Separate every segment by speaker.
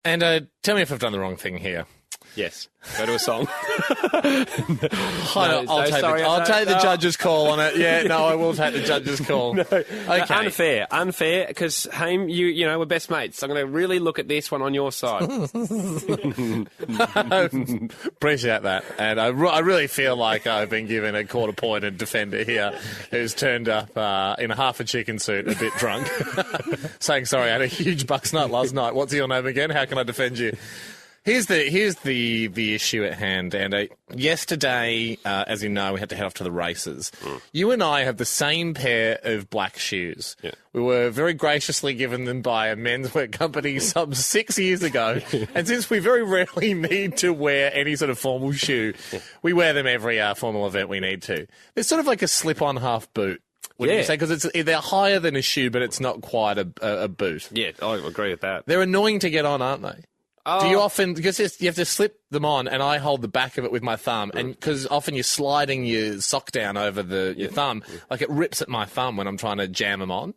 Speaker 1: And tell me if I've done the wrong thing here.
Speaker 2: Yes. Go to a song.
Speaker 1: I'll take the judge's call on it. Yeah, no, I will take the judge's call.
Speaker 2: Okay. Unfair, because, Haim, you know, we're best mates. I'm going to really look at this one on your side.
Speaker 1: Appreciate that. And I really feel like I've been given a quarter-pointed defender here who's turned up in a half a chicken suit, a bit drunk, saying, sorry, I had a huge Bucks night last night. What's your name again? How can I defend you? Here's the issue at hand, and yesterday, as you know, we had to head off to the races. You and I have the same pair of black shoes. Yeah. We were very graciously given them by a menswear company some 6 years ago, and since we very rarely need to wear any sort of formal shoe, we wear them every formal event we need to. It's sort of like a slip-on half boot. Wouldn't you say? Because they're higher than a shoe, but it's not quite a boot.
Speaker 2: Yeah, I agree with that.
Speaker 1: They're annoying to get on, aren't they? Do you often, because you have to slip them on, and I hold the back of it with my thumb, and because often you're sliding your sock down over your thumb, like it rips at my thumb when I'm trying to jam them on.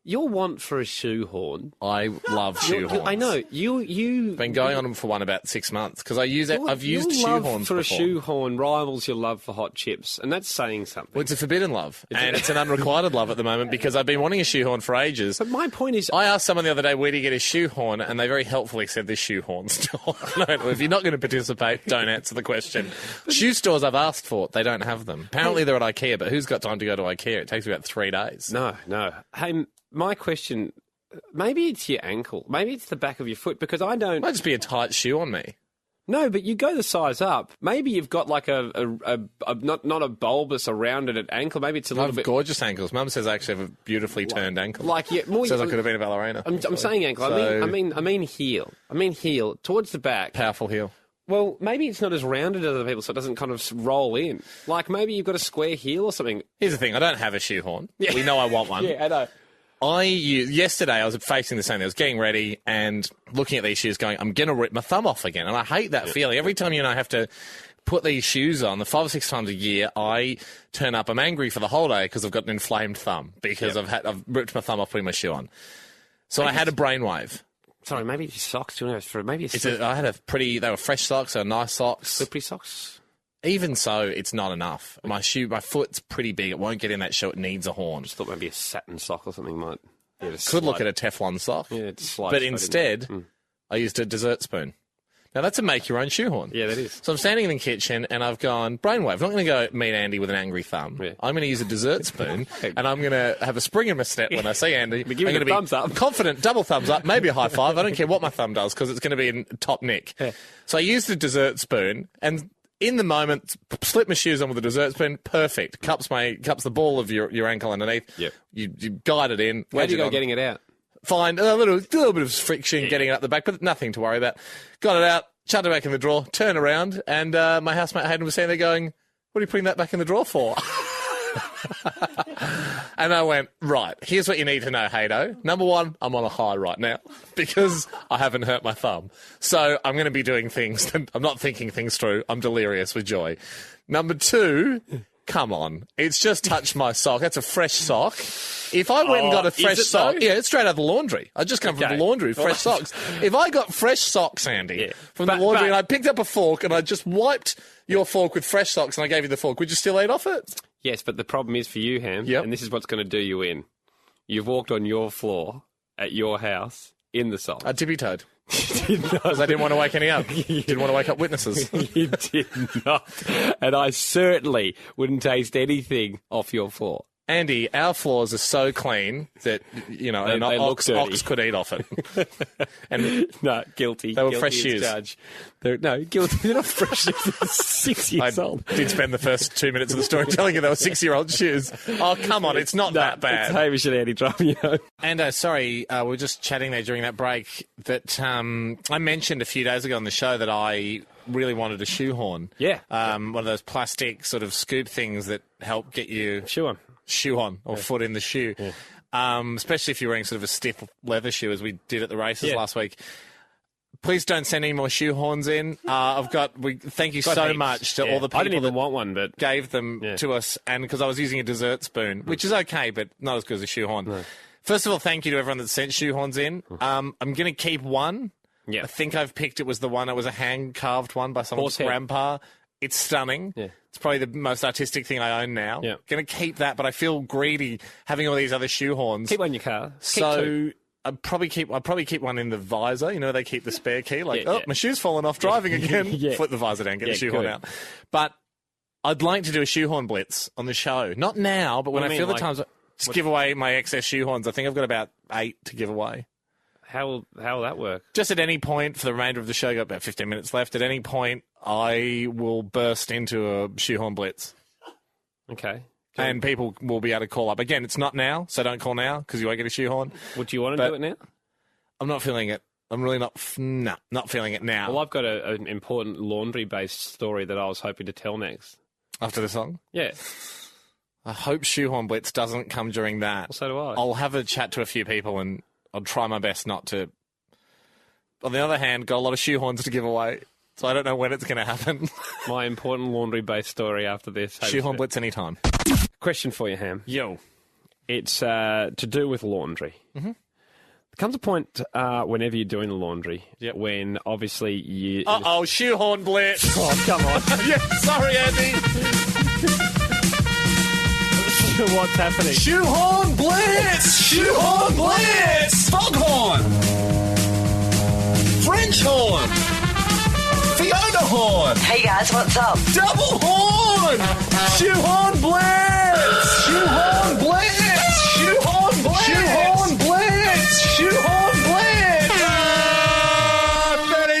Speaker 2: Your want for a shoehorn.
Speaker 1: I love shoehorns.
Speaker 2: I know. You've
Speaker 1: been going on them for about 6 months because I've used shoehorns
Speaker 2: love for
Speaker 1: before.
Speaker 2: A shoehorn rivals your love for hot chips, and that's saying something.
Speaker 1: Well, it's a forbidden love, and it's an unrequited love at the moment because I've been wanting a shoehorn for ages.
Speaker 2: But my point is,
Speaker 1: I asked someone the other day, where do you get a shoehorn? And they very helpfully said the shoehorn store. No, if you're not going to participate, don't answer the question. Shoe stores I've asked for, they don't have them. Apparently they're at IKEA, but who's got time to go to IKEA? It takes about 3 days.
Speaker 2: No. Hey, my question, maybe it's your ankle. Maybe it's the back of your foot, because I don't...
Speaker 1: It might just be a tight shoe on me.
Speaker 2: No, but you go the size up. Maybe you've got like not a bulbous, a rounded at ankle. Maybe it's a little bit...
Speaker 1: gorgeous ankles. Mum says I actually have a beautifully turned ankle.
Speaker 2: More,
Speaker 1: says I could have been a ballerina.
Speaker 2: I'm saying ankle. So... I mean heel. I mean heel towards the back.
Speaker 1: Powerful heel.
Speaker 2: Well, maybe it's not as rounded as other people, so it doesn't kind of roll in. Like maybe you've got a square heel or something.
Speaker 1: Here's the thing. I don't have a shoehorn. Yeah. We know I want one.
Speaker 2: Yeah, I know.
Speaker 1: Yesterday I was facing the same. I was getting ready and looking at these shoes going, I'm going to rip my thumb off again. And I hate that feeling. Every time, I have to put these shoes on, the 5 or 6 times a year, I turn up. I'm angry for the whole day because I've got an inflamed thumb because I've ripped my thumb off putting my shoe on. So I had a brainwave.
Speaker 2: Sorry, maybe it's socks. Do you know? Maybe it's
Speaker 1: I had they were fresh socks, so nice socks.
Speaker 2: Slippery socks?
Speaker 1: Even so, it's not enough. My foot's pretty big. It won't get in that shoe. It needs a horn.
Speaker 2: I just thought maybe a satin sock or something might...
Speaker 1: Could look at a Teflon sock.
Speaker 2: Yeah, it's slight.
Speaker 1: But instead, I used a dessert spoon. Now, that's a make-your-own shoehorn.
Speaker 2: Yeah, that is.
Speaker 1: So I'm standing in the kitchen, and I've gone, brainwave. I'm not going to go meet Andy with an angry thumb. Yeah. I'm going to use a dessert spoon, and I'm going to have a spring in my step when I see Andy.
Speaker 2: I'm going to be thumbs up.
Speaker 1: Confident, double thumbs up, maybe a high five. I don't care what my thumb does, because it's going to be in top nick. Yeah. So I used the dessert spoon, and... in the moment, slip my shoes on with a dessert spoon, perfect. Cups the ball of your ankle underneath. Yep. You guide it in.
Speaker 2: Where do you go getting it out?
Speaker 1: Fine, a little bit of friction getting it out the back, but nothing to worry about. Got it out, chucked it back in the drawer, turn around, and my housemate Hayden was standing there going, what are you putting that back in the drawer for? And I went, right, here's what you need to know, Haydo. Number 1, I'm on a high right now because I haven't hurt my thumb. So I'm going to be doing things, I'm not thinking things through. I'm delirious with joy. Number 2, come on. It's just touched my sock. That's a fresh sock. If I went and got a fresh sock, it's straight out of the laundry. I just come from the laundry, fresh socks. If I got fresh socks, Andy, from the laundry, and I picked up a fork and I just wiped your fork with fresh socks and I gave you the fork, would you still eat off it?
Speaker 2: Yes, but the problem is for you, Ham, and this is what's going to do you in. You've walked on your floor at your house in the socks.
Speaker 1: I tippy-toed. Because I didn't want to wake any up. Didn't want to wake up witnesses.
Speaker 2: You did not. And I certainly wouldn't taste anything off your floor.
Speaker 1: Andy, our floors are so clean that, an ox could eat off it. And
Speaker 2: no, guilty.
Speaker 1: They were fresh shoes.
Speaker 2: Guilty. They're not fresh. They're 6 years old.
Speaker 1: I did spend the first 2 minutes of the story telling you they were 6-year-old shoes. Oh, come on. It's not that bad.
Speaker 2: It's Hamish and Andy driving home.
Speaker 1: And, sorry, we were just chatting there during that break that I mentioned a few days ago on the show that I really wanted a shoehorn.
Speaker 2: Yeah.
Speaker 1: One of those plastic sort of scoop things that help get you... Shoe on or foot in the shoe, especially if you're wearing sort of a stiff leather shoe as we did at the races last week. Please don't send any more shoehorns in. Thank you so much to all the people
Speaker 2: I didn't even want one, but
Speaker 1: gave them to us, and because I was using a dessert spoon, which is okay, but not as good as a shoehorn. No. First of all, thank you to everyone that sent shoehorns in. I'm going to keep one.
Speaker 2: Yeah.
Speaker 1: I think I've picked it was the one. It was a hand-carved one by someone's grandpa. It's stunning.
Speaker 2: Yeah.
Speaker 1: It's probably the most artistic thing I own now.
Speaker 2: Yeah.
Speaker 1: Going to keep that, but I feel greedy having all these other shoehorns.
Speaker 2: Keep one in your car.
Speaker 1: So I'd probably keep one in the visor. You know, they keep the spare key. Like, my shoe's fallen off driving again. Flip the visor down, get the shoehorn out. But I'd like to do a shoehorn blitz on the show. Not now, but when I feel the times, just give away my excess shoehorns. I think I've got about 8 to give away.
Speaker 2: How will that work?
Speaker 1: Just at any point for the remainder of the show, got about 15 minutes left. At any point, I will burst into a shoehorn blitz.
Speaker 2: Okay.
Speaker 1: And people will be able to call up. Again, it's not now, so don't call now because you won't get a shoehorn.
Speaker 2: Would you want to do it now?
Speaker 1: I'm not feeling it. I'm really not feeling it now.
Speaker 2: Well, I've got an important laundry-based story that I was hoping to tell next.
Speaker 1: After the song?
Speaker 2: Yeah.
Speaker 1: I hope Shoehorn Blitz doesn't come during that.
Speaker 2: Well, so do I.
Speaker 1: I'll have a chat to a few people and I'll try my best not to. On the other hand, got a lot of shoehorns to give away, so I don't know when it's going to happen.
Speaker 2: My important laundry-based story after this.
Speaker 1: Shoehorn Blitz anytime.
Speaker 2: Question for you, Ham.
Speaker 1: Yo.
Speaker 2: It's to do with laundry.
Speaker 1: Mm-hmm.
Speaker 2: There comes a point whenever you're doing the laundry when obviously you...
Speaker 1: Shoehorn Blitz.
Speaker 2: Oh, come on.
Speaker 1: Yeah, sorry, Andy.
Speaker 2: What's happening?
Speaker 1: Shoehorn Blitz! Shoehorn Blitz!
Speaker 3: Foghorn! French horn! Fiona horn!
Speaker 4: Hey guys, what's up?
Speaker 3: Double horn!
Speaker 1: Shoehorn Blitz!
Speaker 3: Shoehorn Blitz! Shoehorn Blitz!
Speaker 1: Shoehorn Blitz! Shoehorn Blitz!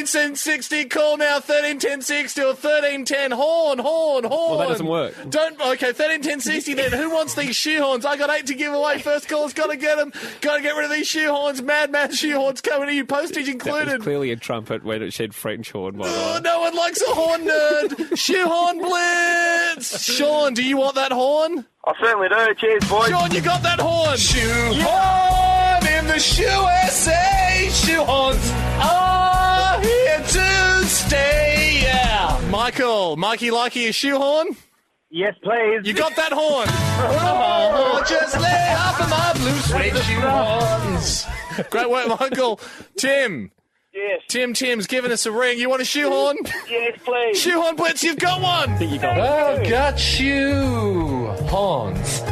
Speaker 1: 131060, call now, 131060 or 1310 horn.
Speaker 2: Well, that doesn't work.
Speaker 1: Okay, 131060 then. Who wants these shoehorns? I got 8 to give away. First caller's got to get them. Got to get rid of these shoehorns. Mad shoehorns coming to you, postage included.
Speaker 2: That was clearly a trumpet when it said French horn, by the way.
Speaker 1: No one likes a horn nerd. Shoehorn Blitz! Sean, do you want that horn?
Speaker 5: I certainly do. Cheers, boys.
Speaker 1: Sean, you got that horn. Shoehorn in the USA. Shoehorns are here to stay. Yeah. Mikey, likey a shoehorn?
Speaker 5: Yes, please.
Speaker 1: You got that horn. Oh, just lay off of my blue suede shoehorns. Great work, Michael. Tim.
Speaker 5: Yes.
Speaker 1: Tim's giving us a ring. You want a shoehorn?
Speaker 5: Yes, please.
Speaker 1: Shoehorn Blitz, you've got one.
Speaker 2: I think you got
Speaker 1: I've got shoehorns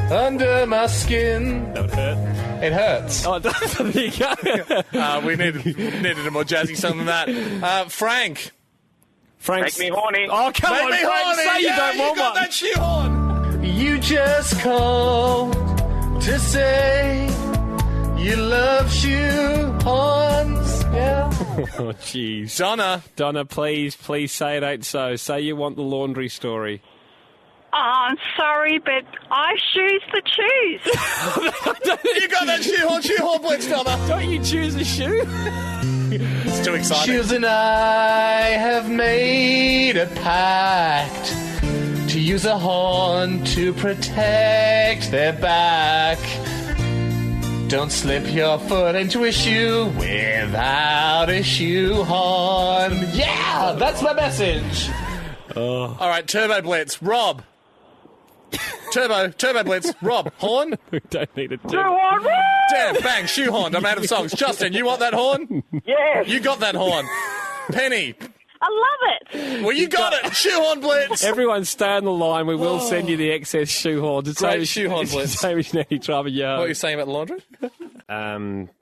Speaker 1: under my skin.
Speaker 2: That would hurt.
Speaker 1: It hurts.
Speaker 2: Oh, there you go.
Speaker 1: We needed a more jazzy song than that. Frank's...
Speaker 5: Make me horny.
Speaker 2: Oh, come on,
Speaker 1: me
Speaker 2: Frank,
Speaker 1: horny.
Speaker 2: say you don't want
Speaker 1: got
Speaker 2: one.
Speaker 1: that shoehorn. You just called to say you love shoehorns. Yeah.
Speaker 2: Oh, jeez.
Speaker 1: Donna,
Speaker 2: please say it ain't so. Say you want the laundry story.
Speaker 6: Oh, I'm sorry, but I choose the choose.
Speaker 1: you got that shoehorn Blitz, Donna.
Speaker 2: Don't you choose a shoe?
Speaker 1: It's too exciting.
Speaker 3: Shoes and I have made a pact to use a horn to protect their back. Don't slip your foot into a shoe without a shoehorn. Yeah, that's my message.
Speaker 1: All right, Turbo Blitz, Rob. Turbo Blitz, Rob. Horn?
Speaker 2: We don't need it.
Speaker 5: Shoehorn!
Speaker 1: Damn, bang, shoehorn. I'm out of songs. Justin, you want that horn?
Speaker 5: Yes.
Speaker 1: You got that horn. Penny.
Speaker 6: I love it.
Speaker 1: Well, you got it. Shoehorn Blitz.
Speaker 2: Everyone stay on the line. We will send you the excess shoehorns. It's
Speaker 1: Great shoehorn Blitz.
Speaker 2: Hamish Andy Fri.
Speaker 1: What are you saying about the laundry?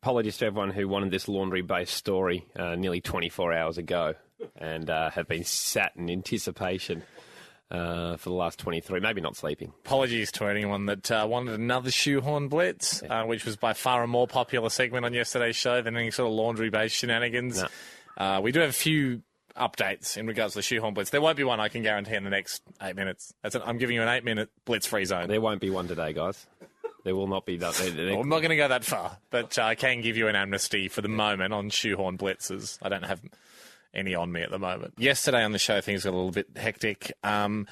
Speaker 2: Apologies to everyone who wanted this laundry-based story nearly 24 hours ago and have been sat in anticipation for the last 23, maybe not sleeping.
Speaker 1: Apologies to anyone that wanted another shoehorn blitz, which was by far a more popular segment on yesterday's show than any sort of laundry-based shenanigans. No. We do have a few updates in regards to the shoehorn blitz. There won't be one, I can guarantee, in the next 8 minutes. I'm giving you an 8-minute blitz-free zone.
Speaker 2: There won't be one today, guys. There will not be that.
Speaker 1: Well, I'm not going to go that far, but I can give you an amnesty for the moment on shoehorn blitzes. I don't have any on me at the moment. Yesterday on the show, things got a little bit hectic. A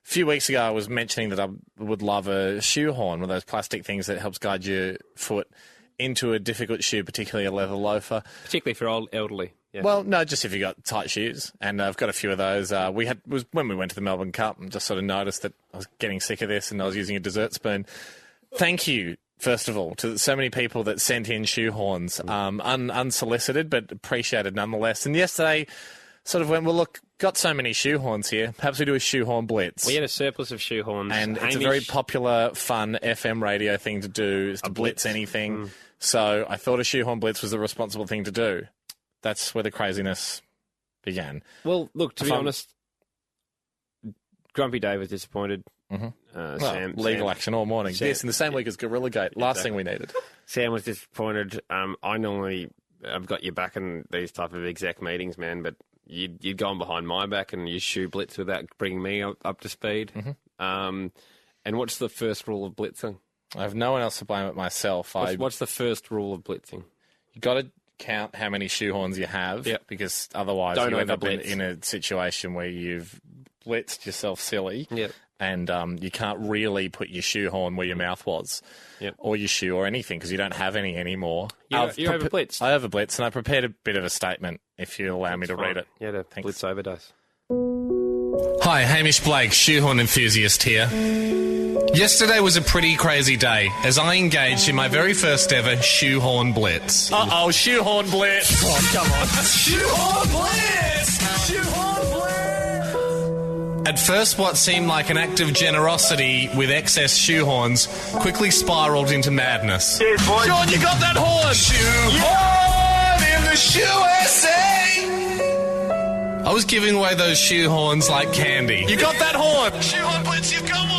Speaker 1: few weeks ago, I was mentioning that I would love a shoehorn, one of those plastic things that helps guide your foot into a difficult shoe, particularly a leather loafer.
Speaker 2: Particularly for elderly. Yeah.
Speaker 1: Well, no, just if you got tight shoes, and I've got a few of those. Was when we went to the Melbourne Cup, and just sort of noticed that I was getting sick of this, and I was using a dessert spoon. Thank you first of all, to so many people that sent in shoehorns, unsolicited, but appreciated nonetheless. And yesterday sort of went, well, look, got so many shoehorns here. Perhaps we do a shoehorn blitz.
Speaker 2: We had a surplus of shoehorns.
Speaker 1: And it's a very popular, fun FM radio thing to do, is to blitz anything. So I thought a shoehorn blitz was the responsible thing to do. That's where the craziness began.
Speaker 2: Well, look, to be honest, Grumpy Dave was disappointed.
Speaker 1: Legal action all morning. Yes, in the same week as Gorilla Gate. Last thing we needed.
Speaker 2: Sam was disappointed. I've got your back in these type of exec meetings, man, but you'd gone behind my back and you shoe blitz without bringing me up to speed. And what's the first rule of blitzing?
Speaker 1: I have no one else to blame but myself.
Speaker 2: What's the first rule of blitzing?
Speaker 1: You got to count how many shoehorns you have, because otherwise you end up in a situation where you've blitzed yourself silly. And you can't really put your shoehorn where your mouth was, or your shoe or anything, because you don't have any anymore.
Speaker 2: You over-blitzed.
Speaker 1: I over-blitzed, and I prepared a bit of a statement, if you allow me to read it.
Speaker 2: Yeah, blitz overdose.
Speaker 1: Hi, Hamish Blake, shoehorn enthusiast here. Yesterday was a pretty crazy day, as I engaged in my very first ever shoehorn blitz. Uh-oh, shoehorn blitz! Oh, come on. Shoehorn blitz! Shoehorn blitz! At first, what seemed like an act of generosity with excess shoehorns quickly spiralled into madness.
Speaker 5: Cheers, boys.
Speaker 1: Sean, you got that horn! Shoehorn in the USA! I was giving away those shoehorns like candy. You got that horn! Shoehorn blitz, you've got one!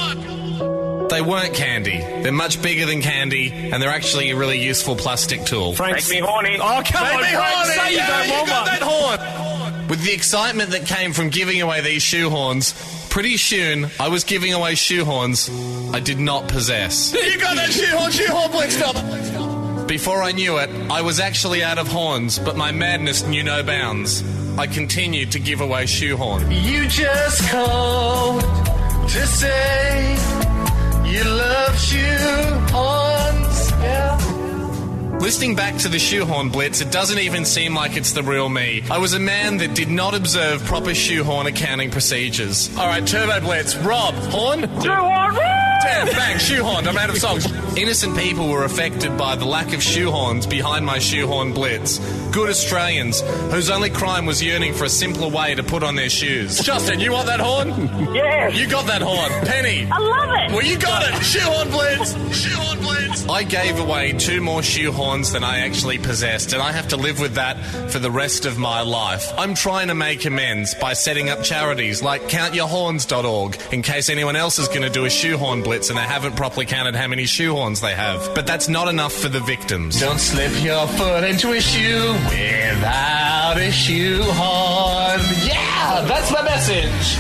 Speaker 1: They weren't candy. They're much bigger than candy, and they're actually a really useful plastic tool.
Speaker 5: Make me horny.
Speaker 2: Oh, come on, Frank, say you don't want one.
Speaker 1: That horn! With the excitement that came from giving away these shoehorns, pretty soon I was giving away shoehorns I did not possess. You got that shoehorn blitz, stop! Before I knew it, I was actually out of horns, but my madness knew no bounds. I continued to give away shoehorn. You just called to say you love shoehorns, yeah. Listening back to the shoehorn blitz, it doesn't even seem like it's the real me. I was a man that did not observe proper shoehorn accounting procedures. All right, turbo blitz. Rob, horn?
Speaker 5: Shoehorn, woo!
Speaker 1: Damn, bang, shoehorn. I'm out of songs. Innocent people were affected by the lack of shoehorns behind my shoehorn blitz. Good Australians, whose only crime was yearning for a simpler way to put on their shoes. Justin, you want that horn?
Speaker 5: Yes.
Speaker 1: You got that horn. Penny.
Speaker 6: I love it.
Speaker 1: Well, you got it. Shoehorn blitz. Shoehorn blitz. I gave away 2 more shoehorns than I actually possessed, and I have to live with that for the rest of my life. I'm trying to make amends by setting up charities like countyourhorns.org in case anyone else is going to do a shoehorn blitz and they haven't properly counted how many shoehorns they have. But that's not enough for the victims. Don't slip your foot into a shoe without a shoehorn. Yeah, that's my message.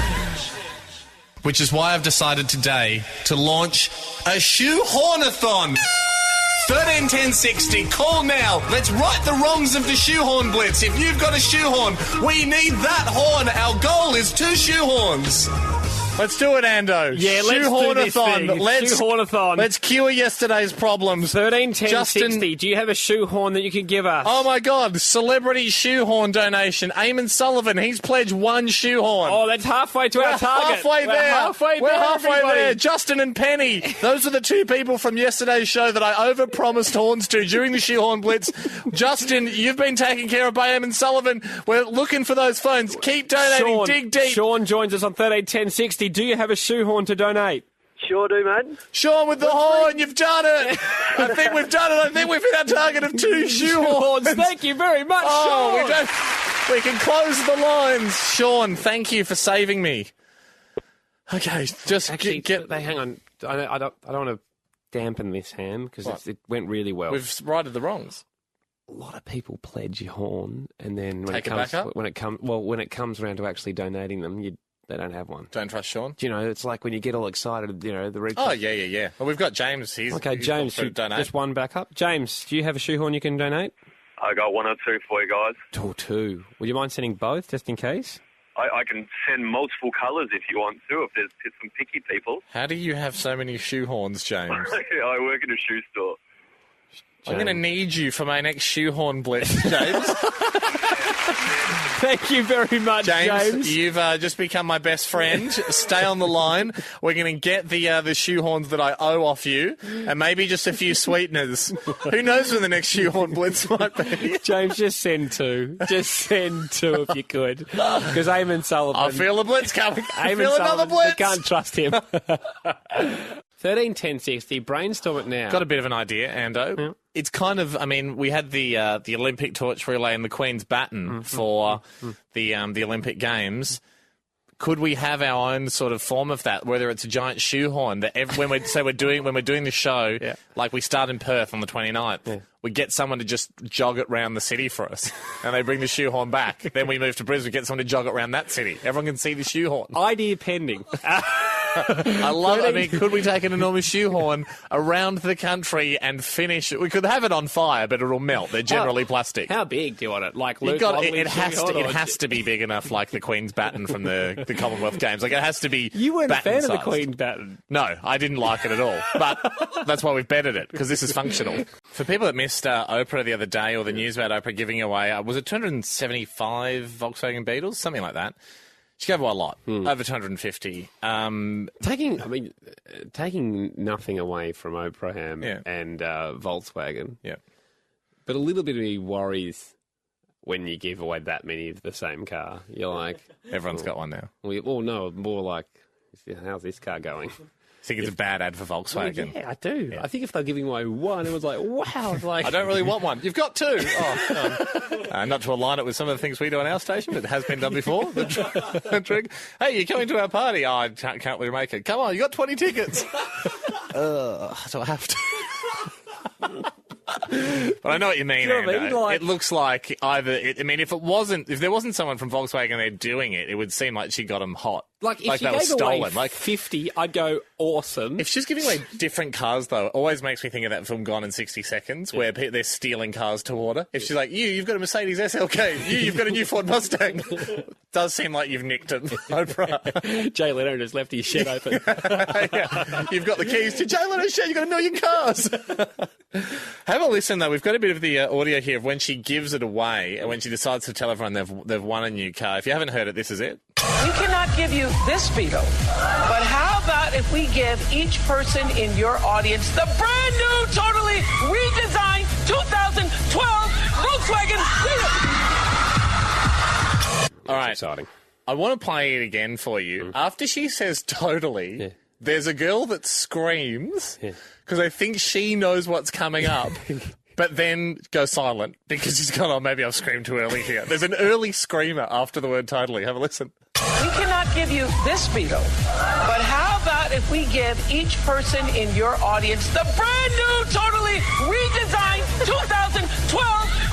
Speaker 1: Which is why I've decided today to launch a shoehornathon. 131060, call now. Let's right the wrongs of the shoehorn blitz. If you've got a shoehorn, we need that horn. Our goal is 2 shoehorns. Let's do it, Ando.
Speaker 2: Yeah, let's do this thing. Shoehornathon.
Speaker 1: Let's cure yesterday's problems.
Speaker 2: 131060. Do you have a shoehorn that you could give us?
Speaker 1: Oh, my God. Celebrity shoehorn donation. Eamon Sullivan, he's pledged 1 shoehorn.
Speaker 2: Oh, that's halfway to our target.
Speaker 1: We're halfway there. Justin and Penny. Those are the 2 people from yesterday's show that I overpromised horns to during the shoehorn blitz. Justin, you've been taken care of by Eamon Sullivan. We're looking for those phones. Keep donating.
Speaker 2: Sean,
Speaker 1: dig deep.
Speaker 2: Sean joins us on 131060. Do you have a shoehorn to donate?
Speaker 5: Sure do, mate.
Speaker 1: Sean, with the horn, you've done it. I think we've done it. I think we've hit our target of 2 shoehorns.
Speaker 2: Thank you very much, Sean.
Speaker 1: We can close the lines. Sean, thank you for saving me. Okay, just
Speaker 2: Actually, hang on. I don't want to dampen this, Ham, because it went really well.
Speaker 1: We've righted the wrongs.
Speaker 2: A lot of people pledge your horn, and then when
Speaker 1: Take
Speaker 2: it
Speaker 1: it
Speaker 2: comes
Speaker 1: back up?
Speaker 2: when it comes around to actually donating them, they don't have one.
Speaker 1: Don't trust Sean.
Speaker 2: Do you know, it's like when you get all excited, the red.
Speaker 1: Oh, yeah. Well, we've got James. He's
Speaker 2: James,
Speaker 1: donate.
Speaker 2: just one back up. James, do you have a shoehorn you can donate?
Speaker 5: I got 1 or 2 for you guys.
Speaker 2: 2. Would you mind sending both, just in case?
Speaker 5: I can send multiple colours if you want to, if there's some picky people.
Speaker 1: How do you have so many shoehorns, James?
Speaker 5: I work in a shoe store.
Speaker 1: I'm going to need you for my next Shoehorn Blitz, James.
Speaker 2: Thank you very much, James.
Speaker 1: You've just become my best friend. Stay on the line. We're going to get the shoehorns that I owe off you, and maybe just a few sweeteners. Who knows when the next Shoehorn Blitz might be?
Speaker 2: James, just send 2. Just send 2 if you could. Because Eamon Sullivan...
Speaker 1: I feel a blitz coming. I
Speaker 2: Eamon
Speaker 1: feel another
Speaker 2: Sullivan,
Speaker 1: blitz.
Speaker 2: you can't trust him. 13 10 60. Brainstorm it now.
Speaker 1: Got a bit of an idea, Ando. Yeah. It's kind of, I mean, we had the Olympic torch relay and the Queen's baton for the Olympic Games. Could we have our own sort of form of that, whether it's a giant shoehorn that when we're doing the show, like we start in Perth on the 29th, we get someone to just jog it around the city for us, and they bring the shoehorn back. Then we move to Brisbane, get someone to jog it around that city. Everyone can see the shoehorn.
Speaker 2: Idea pending.
Speaker 1: I love it. I mean, could we take an enormous shoehorn around the country and finish it? We could have it on fire, but it'll melt. They're generally plastic.
Speaker 2: How big do you want it? Like Luke
Speaker 1: it has to be big enough, like the Queen's baton from the Commonwealth Games. Like, it has to be.
Speaker 2: You weren't a fan
Speaker 1: sized.
Speaker 2: of the Queen's baton.
Speaker 1: No, I didn't like it at all. But that's why we've betted it, because this is functional. For people that missed Oprah the other day, or the news about Oprah giving away, was it 275 Volkswagen Beetles? Something like that. She gave away a lot, over 250.
Speaker 2: Taking nothing away from Oprah and Volkswagen, but a little bit of me worries when you give away that many of the same car. You're like...
Speaker 1: Everyone's got one now.
Speaker 2: Well, no, more like, how's this car going?
Speaker 1: I think it's a bad ad for Volkswagen.
Speaker 2: Yeah, I do. Yeah. I think if they're giving away one, it was like, wow. It's like,
Speaker 1: I don't really want one. You've got 2. Oh, not to align it with some of the things we do on our station, but it has been done before. The trick. Hey, you're coming to our party. Oh, I can't really make it. Come on, you got 20 tickets. So I have to. But I know what you mean, Ando. It looks like if there wasn't someone from Volkswagen there doing it, it would seem like she got them hot.
Speaker 2: Like, if she gave away 50, I'd go, awesome.
Speaker 1: If she's giving away different cars, though, it always makes me think of that film Gone in 60 Seconds, where they're stealing cars to order. If she's like, you've got a Mercedes SLK, you've got a new Ford Mustang. Does seem like you've nicked it, Oprah.
Speaker 2: Jay Leno just left his shed open.
Speaker 1: You've got the keys to Jay Leno's shed, you've got 1 million cars. Have a listen, though. We've got a bit of the audio here of when she gives it away and when she decides to tell everyone they've won a new car. If you haven't heard it, this is it.
Speaker 4: We cannot give you this Beetle, but how about if we give each person in your audience the brand new, totally redesigned 2012 Volkswagen Beetle?
Speaker 1: All right.
Speaker 2: Exciting.
Speaker 1: I want to play it again for you. After she says totally, there's a girl that screams because I think she knows what's coming up. But then go silent because she's gone, oh, maybe I've screamed too early here. There's an early screamer after the word totally. Have a listen.
Speaker 4: We cannot give you this Beetle, but how about if we give each person in your audience the brand new, totally redesigned 2012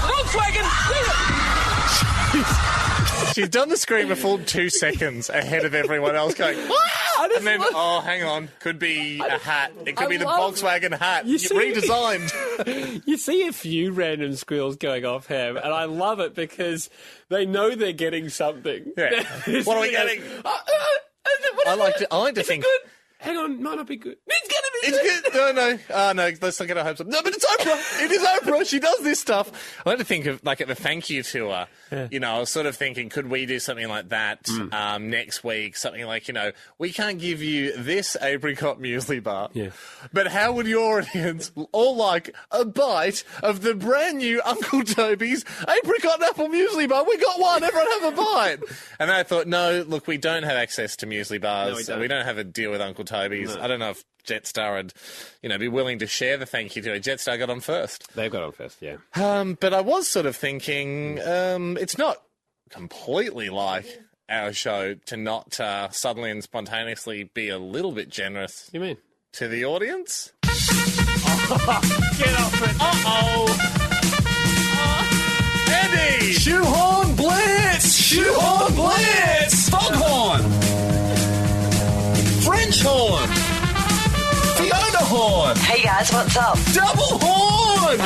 Speaker 4: Volkswagen Beetle?
Speaker 1: She's done the scream a full 2 seconds ahead of everyone else going, ah! And then, hang on, could be a hat. It could be the Volkswagen hat. Redesigned.
Speaker 2: You see a few random squeals going off, Ham, and I love it because they know they're getting something.
Speaker 1: Yeah. What are we getting? I like to think...
Speaker 2: Good? Hang on, might not be good. It's going to be good.
Speaker 1: Good. No, let's not get our hopes up. No, but it's Oprah. It is Oprah. She does this stuff. I like to think of, like, at the thank you tour, I was sort of thinking, could we do something like that next week? Something like, we can't give you this apricot muesli bar. Yeah. But how would your audience all like a bite of the brand new Uncle Toby's apricot apple muesli bar? We got one. Everyone have a bite. And then I thought, no, look, we don't have access to muesli bars. No, we don't have a deal with Uncle Toby's. No. I don't know if Jetstar would, be willing to share the thank you to it. Jetstar got on first.
Speaker 2: They've got on first, yeah.
Speaker 1: But I was sort of thinking, it's not completely like our show to not suddenly and spontaneously be a little bit generous.
Speaker 2: You mean?
Speaker 1: To the audience.
Speaker 2: Get off it.
Speaker 1: Andy!
Speaker 7: Shoehorn Blitz! Shoehorn Blitz! Foghorn! French horn! Fiona horn!
Speaker 8: Hey guys, what's up?
Speaker 7: Double horn!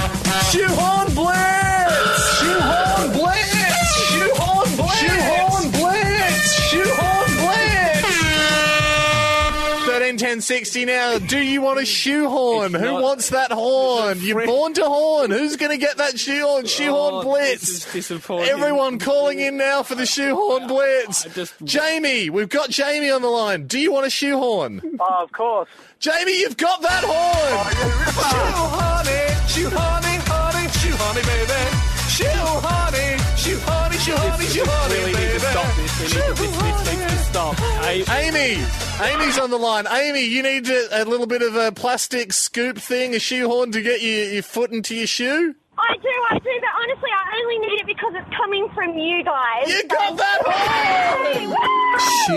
Speaker 7: Shoehorn Blitz! Shoehorn Blitz! Shoehorn Blitz! Shoehorn Blitz! Shoehorn Blitz!
Speaker 1: 13 10 1060 now. Do you want a shoehorn? Who wants that horn? You're born to horn. Who's going to get that shoehorn? Shoehorn Blitz.
Speaker 2: This is disappointing.
Speaker 1: Everyone calling in now for the shoehorn Blitz. Jamie, we've got Jamie on the line. Do you want a shoehorn?
Speaker 5: Oh, of course.
Speaker 1: Jamie, you've got that horn.
Speaker 7: Shoehorny, shoehorny, baby. Shoehorny, shoehorny, shoehorny, shoehorny,
Speaker 2: really need to stop this. This needs to stop.
Speaker 1: Amy's on the line. Amy, you need a little bit of a plastic scoop thing, a shoehorn to get your foot into your shoe?
Speaker 6: I do, but honestly, I only need it because it's coming from you guys.
Speaker 1: You got that horn!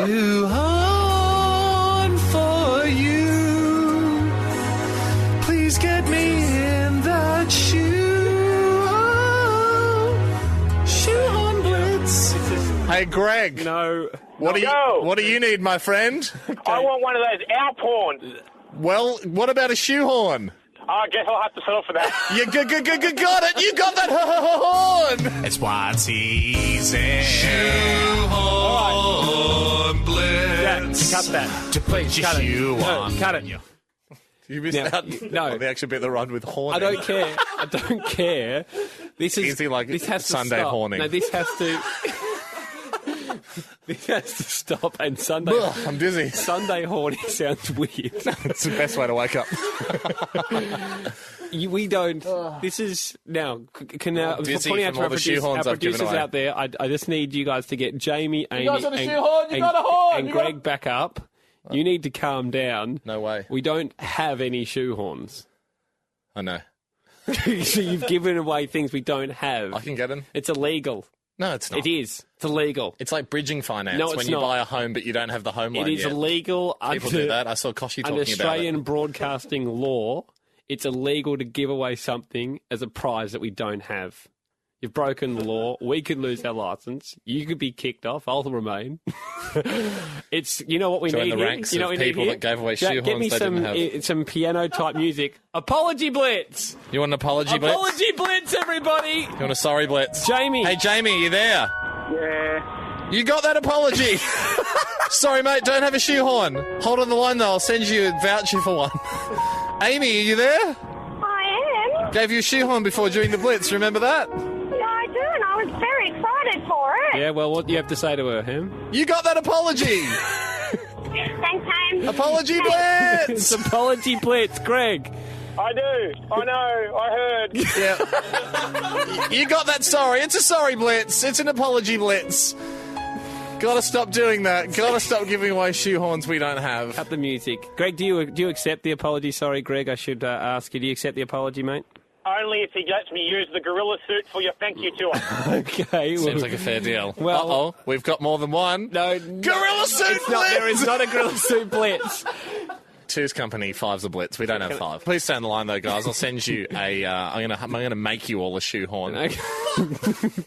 Speaker 7: Shoehorn for you. Please get me in that shoe. Shoehorn Blitz.
Speaker 1: Hey, Greg.
Speaker 2: No.
Speaker 1: What do you need, my friend?
Speaker 5: I want one of those Alp horns.
Speaker 1: Well, what about a shoehorn?
Speaker 5: I guess I'll have to settle for that.
Speaker 1: You got it. You got that horn.
Speaker 7: It's what's easy. Shoehorn Blitz.
Speaker 2: Cut that. Please, cut it. No, cut it.
Speaker 1: You missed out.
Speaker 2: No.
Speaker 1: The actual bit that rhymed with horn.
Speaker 2: I don't care. This is
Speaker 1: easy, like
Speaker 2: this has
Speaker 1: Sunday
Speaker 2: to stop.
Speaker 1: horning.
Speaker 2: No, this has to. This has to stop. And Sunday.
Speaker 1: I'm dizzy.
Speaker 2: Sunday horning sounds weird.
Speaker 1: It's the best way to wake up.
Speaker 2: We don't. This is now. Can now
Speaker 1: dizzy
Speaker 2: pointing out
Speaker 1: from
Speaker 2: to
Speaker 1: all
Speaker 2: our
Speaker 1: the shoehorns I've given
Speaker 2: producers
Speaker 1: away.
Speaker 2: out there. I just need you guys to get Jamie, Amy,
Speaker 1: guys got a shoehorn? You got a horn?
Speaker 2: and
Speaker 1: You
Speaker 2: Greg
Speaker 1: got
Speaker 2: back up. You need to calm down.
Speaker 1: No way.
Speaker 2: We don't have any shoehorns.
Speaker 1: I know.
Speaker 2: So you've given away things we don't have.
Speaker 1: I can get them.
Speaker 2: It's illegal.
Speaker 1: No, it's not.
Speaker 2: It is. It's illegal.
Speaker 1: It's like bridging finance
Speaker 2: No, it's
Speaker 1: when you
Speaker 2: not.
Speaker 1: buy a home but you don't have the home loan
Speaker 2: It is
Speaker 1: yet.
Speaker 2: illegal
Speaker 1: People do that. I saw Koshy talking
Speaker 2: under
Speaker 1: about it.
Speaker 2: Australian broadcasting law. It's illegal to give away something as a prize that we don't have. You've broken the law. We could lose our license. You could be kicked off. I'll remain. It's what we
Speaker 1: Join
Speaker 2: need
Speaker 1: the
Speaker 2: here?
Speaker 1: ranks
Speaker 2: You know
Speaker 1: of
Speaker 2: what we need
Speaker 1: people
Speaker 2: here?
Speaker 1: that gave away
Speaker 2: Jack,
Speaker 1: shoehorns
Speaker 2: get me
Speaker 1: they didn't have.
Speaker 2: some piano type music. Apology Blitz.
Speaker 1: You want an apology blitz?
Speaker 2: Apology Blitz, everybody.
Speaker 1: You want a sorry blitz?
Speaker 2: Jamie.
Speaker 1: Hey, Jamie, you there?
Speaker 5: Yeah.
Speaker 1: You got that apology. Sorry, mate, don't have a shoehorn. Hold on the line, though. I'll send you a voucher for one. Amy, are you there?
Speaker 6: I am.
Speaker 1: Gave you a shoehorn before doing the blitz. Remember that?
Speaker 6: Yeah, I do, and I was very excited for it.
Speaker 2: Yeah, well, what do you have to say to her, Ham?
Speaker 1: You got that apology.
Speaker 6: Thanks, Ham.
Speaker 1: Apology blitz.
Speaker 2: It's Apology Blitz, Greg.
Speaker 5: I do. I know. I heard.
Speaker 1: Yeah. You got that sorry. It's a sorry blitz. It's an apology blitz. Gotta stop doing that. Gotta stop giving away shoehorns we don't have.
Speaker 2: Cut the music. Greg, do you accept the apology? Sorry, Greg, I should ask you. Do you accept the apology, mate?
Speaker 5: Only if he lets me use the gorilla suit for your thank you tour.
Speaker 2: Okay.
Speaker 1: Seems like a fair deal.
Speaker 2: Well-
Speaker 1: Uh-oh, we've got more than one.
Speaker 2: No.
Speaker 1: Gorilla suit
Speaker 2: It's not, there is not a Gorilla Suit Blitz.
Speaker 1: Two's company, five's a blitz. We don't have five. Please stay on the line, though, guys. I'll send you a. I'm gonna make you all a shoehorn.
Speaker 2: Okay.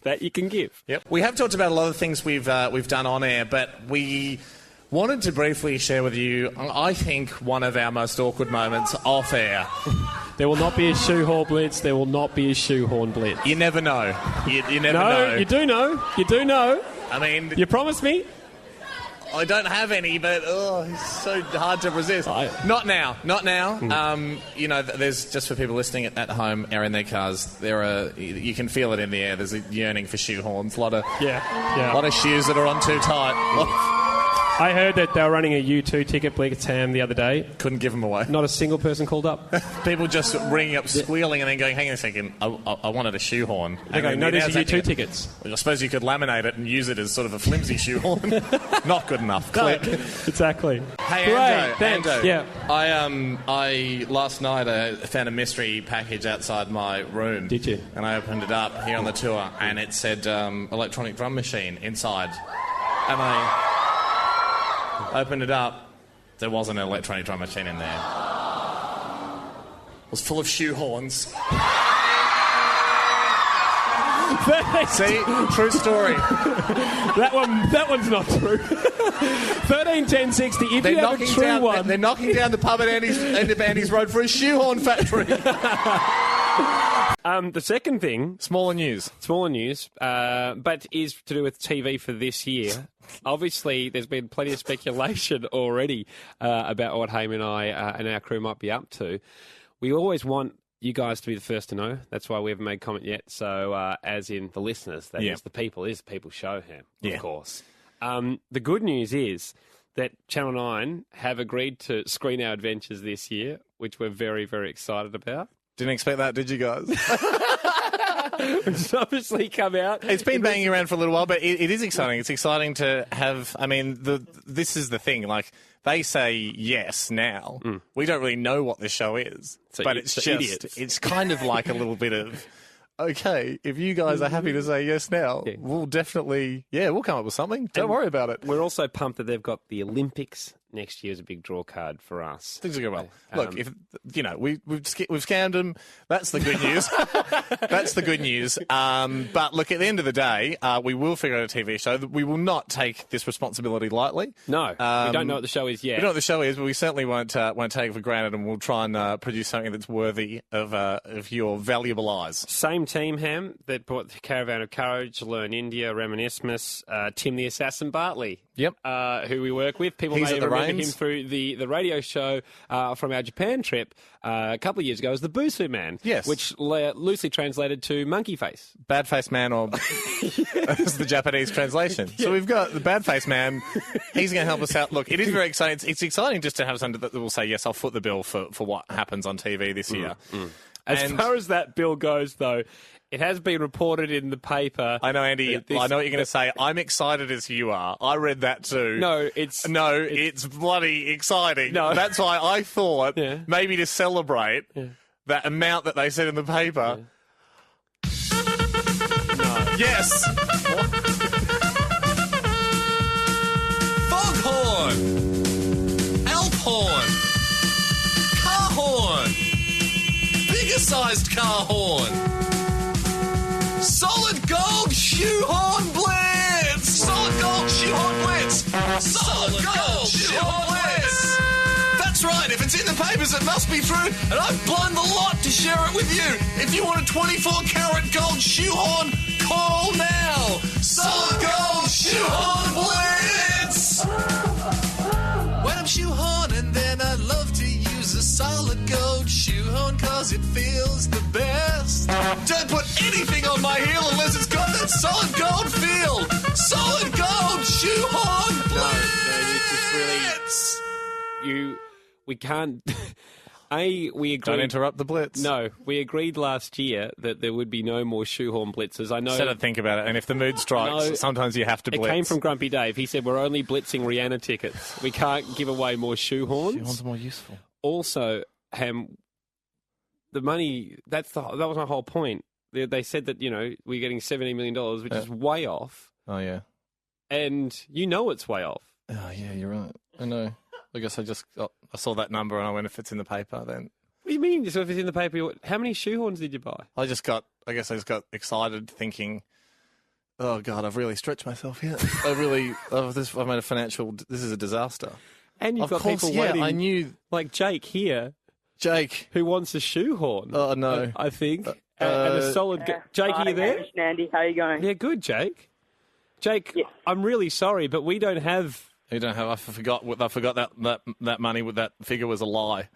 Speaker 2: That you can give.
Speaker 1: Yep.
Speaker 3: We have talked about a lot of things we've done on air, but we wanted to briefly share with you, I think, one of our most awkward moments off air.
Speaker 8: There will not be a shoehorn blitz. There will not be a shoehorn blitz.
Speaker 3: You never know. You never
Speaker 8: No,
Speaker 3: know.
Speaker 8: you do know. You do know.
Speaker 3: I mean,
Speaker 8: You promised me.
Speaker 3: I don't have any, but it's so hard to resist. Not now. There's just for people listening at home or in their cars. You can feel it in the air. There's a yearning for shoehorns. A lot of shoes that are on too tight.
Speaker 8: I heard that they were running a U2 ticket, Blitz Ham, the other day.
Speaker 3: Couldn't give them away.
Speaker 8: Not a single person called up.
Speaker 3: People just ringing up, squealing, and then going, "Hang on a second, I wanted a shoehorn."
Speaker 8: They go, "No, these are U2 tickets."
Speaker 3: I suppose you could laminate it and use it as sort of a flimsy shoehorn. Not good enough. Click.
Speaker 8: Exactly.
Speaker 3: Hey,
Speaker 8: Great, thanks.
Speaker 3: Ando.
Speaker 8: Yeah.
Speaker 3: I last night I found a mystery package outside my room.
Speaker 8: Did you?
Speaker 3: And I opened it up here on the tour, and it said electronic drum machine inside. And I opened it up. There wasn't an electronic drum machine in there. It was full of shoehorns. See? True story.
Speaker 8: That one's not true. 13 10 60. If you have a true one.
Speaker 3: They're knocking down the pub at Andy's Road for a shoehorn factory.
Speaker 2: The second thing,
Speaker 1: Smaller news,
Speaker 2: but is to do with TV for this year. Obviously, there's been plenty of speculation already about what Haim and I and our crew might be up to. We always want you guys to be the first to know. That's why we haven't made comment yet. So, as in the listeners, that is the people. It is the people's show, Ham, of course. The good news is that Channel 9 have agreed to screen our adventures this year, which we're very, very excited about.
Speaker 1: Didn't expect that, did you guys?
Speaker 2: It's obviously come out.
Speaker 1: It's been banging around for a little while, but it is exciting. It's exciting to have. I mean, this is the thing. Like, they say yes now. We don't really know what this show is, but it's just idiots. It's kind of like a little bit of. Okay, if you guys are happy to say yes now, we'll definitely, we'll come up with something. Don't worry about it.
Speaker 2: We're also pumped that they've got the Olympics next year as a big draw card for us.
Speaker 1: Things are going well. Look, if we've scammed them, that's the good news. That's the good news. But look, at the end of the day, we will figure out a TV show. We will not take this responsibility lightly.
Speaker 2: No, we don't know what the show is yet.
Speaker 1: We don't know what the show is, but we certainly won't take it for granted, and we'll try and produce something that's worthy of your valuable eyes.
Speaker 2: Same team, Ham, that brought the Caravan of Courage, Learn India, Reminiscence, Tim the Assassin Bartley.
Speaker 1: Yep.
Speaker 2: Who we work with. People may remember him through the radio show from our Japan trip a couple of years ago as the Busu Man.
Speaker 1: Yes.
Speaker 2: Which loosely translated to monkey face.
Speaker 1: Bad face man, or that's the Japanese translation. So we've got the bad face man. He's going to help us out. Look, it is very exciting. It's exciting just to have something that will say, yes, I'll foot the bill for what happens on TV this year.
Speaker 2: As far as that bill goes, though, it has been reported in the paper.
Speaker 1: I know, Andy. I know what you're going to say. I'm excited as you are. I read that too.
Speaker 2: No, it's
Speaker 1: bloody exciting.
Speaker 2: No.
Speaker 1: That's why I thought maybe to celebrate that amount that they said in the paper.
Speaker 2: No.
Speaker 1: Yes.
Speaker 7: Foghorn, Alphorn, car horn, bigger sized car horn. Solid gold shoehorn blitz! Solid gold shoehorn blitz! Solid gold shoehorn blitz! That's right, if it's in the papers, it must be true, and I've blown the lot to share it with you. If you want a 24-karat gold shoehorn, call now! Solid gold shoehorn blitz! When I'm shoehorning, then I love to use a solid gold shoehorn, cause it feels the best. Don't put anything on my heel unless it's got that solid gold feel. Solid gold shoehorn blitz.
Speaker 2: We can't. We agreed.
Speaker 1: Don't interrupt the blitz.
Speaker 2: No, we agreed last year that there would be no more shoehorn blitzes. I know.
Speaker 1: Instead of think about it, and if the mood strikes, sometimes you have to blitz.
Speaker 2: It came from Grumpy Dave. He said we're only blitzing Rihanna tickets. We can't give away more shoehorns.
Speaker 1: Shoehorns are more useful.
Speaker 2: Also, Ham, the money. That was my whole point. They said that we're getting $70 million, which is way off.
Speaker 1: Oh yeah,
Speaker 2: and it's way off.
Speaker 1: Oh yeah, you're right. I know. I guess I saw that number and I went, if it's in the paper, then.
Speaker 2: What do you mean? So if it's in the paper, how many shoehorns did you buy?
Speaker 1: I just got excited thinking, oh God, I've really stretched myself here. I've made a financial, this is a disaster.
Speaker 2: And you've got people waiting.
Speaker 1: I knew.
Speaker 2: Like Jake here.
Speaker 1: Jake.
Speaker 2: Who wants a shoehorn.
Speaker 1: Oh no.
Speaker 2: I think. And a solid, Jake, are you there?
Speaker 9: Hamish Andy, how are you going?
Speaker 2: Yeah, good, Jake. Jake, I'm really sorry, but we don't have.
Speaker 1: You don't have. I forgot that money with that figure was a lie.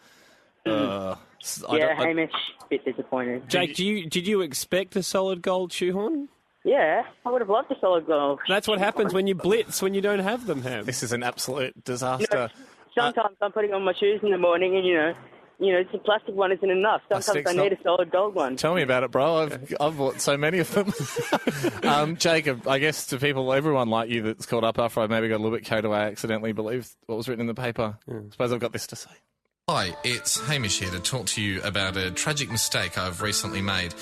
Speaker 9: Hamish, a bit disappointed.
Speaker 2: Jake, did you expect a solid gold shoehorn?
Speaker 9: Yeah, I would have loved a solid gold.
Speaker 2: That's what happens when you blitz when you don't have them, Ham.
Speaker 1: This is an absolute disaster.
Speaker 9: Sometimes I'm putting on my shoes in the morning, and it's a plastic one isn't enough. Sometimes I need a solid gold one.
Speaker 1: Tell me about it, bro. I've bought so many of them. Jacob, I guess to everyone like you that's caught up after I maybe got a little bit carried away, I accidentally believed what was written in the paper. I suppose I've got this to say.
Speaker 10: Hi, it's Hamish here to talk to you about a tragic mistake I've recently made.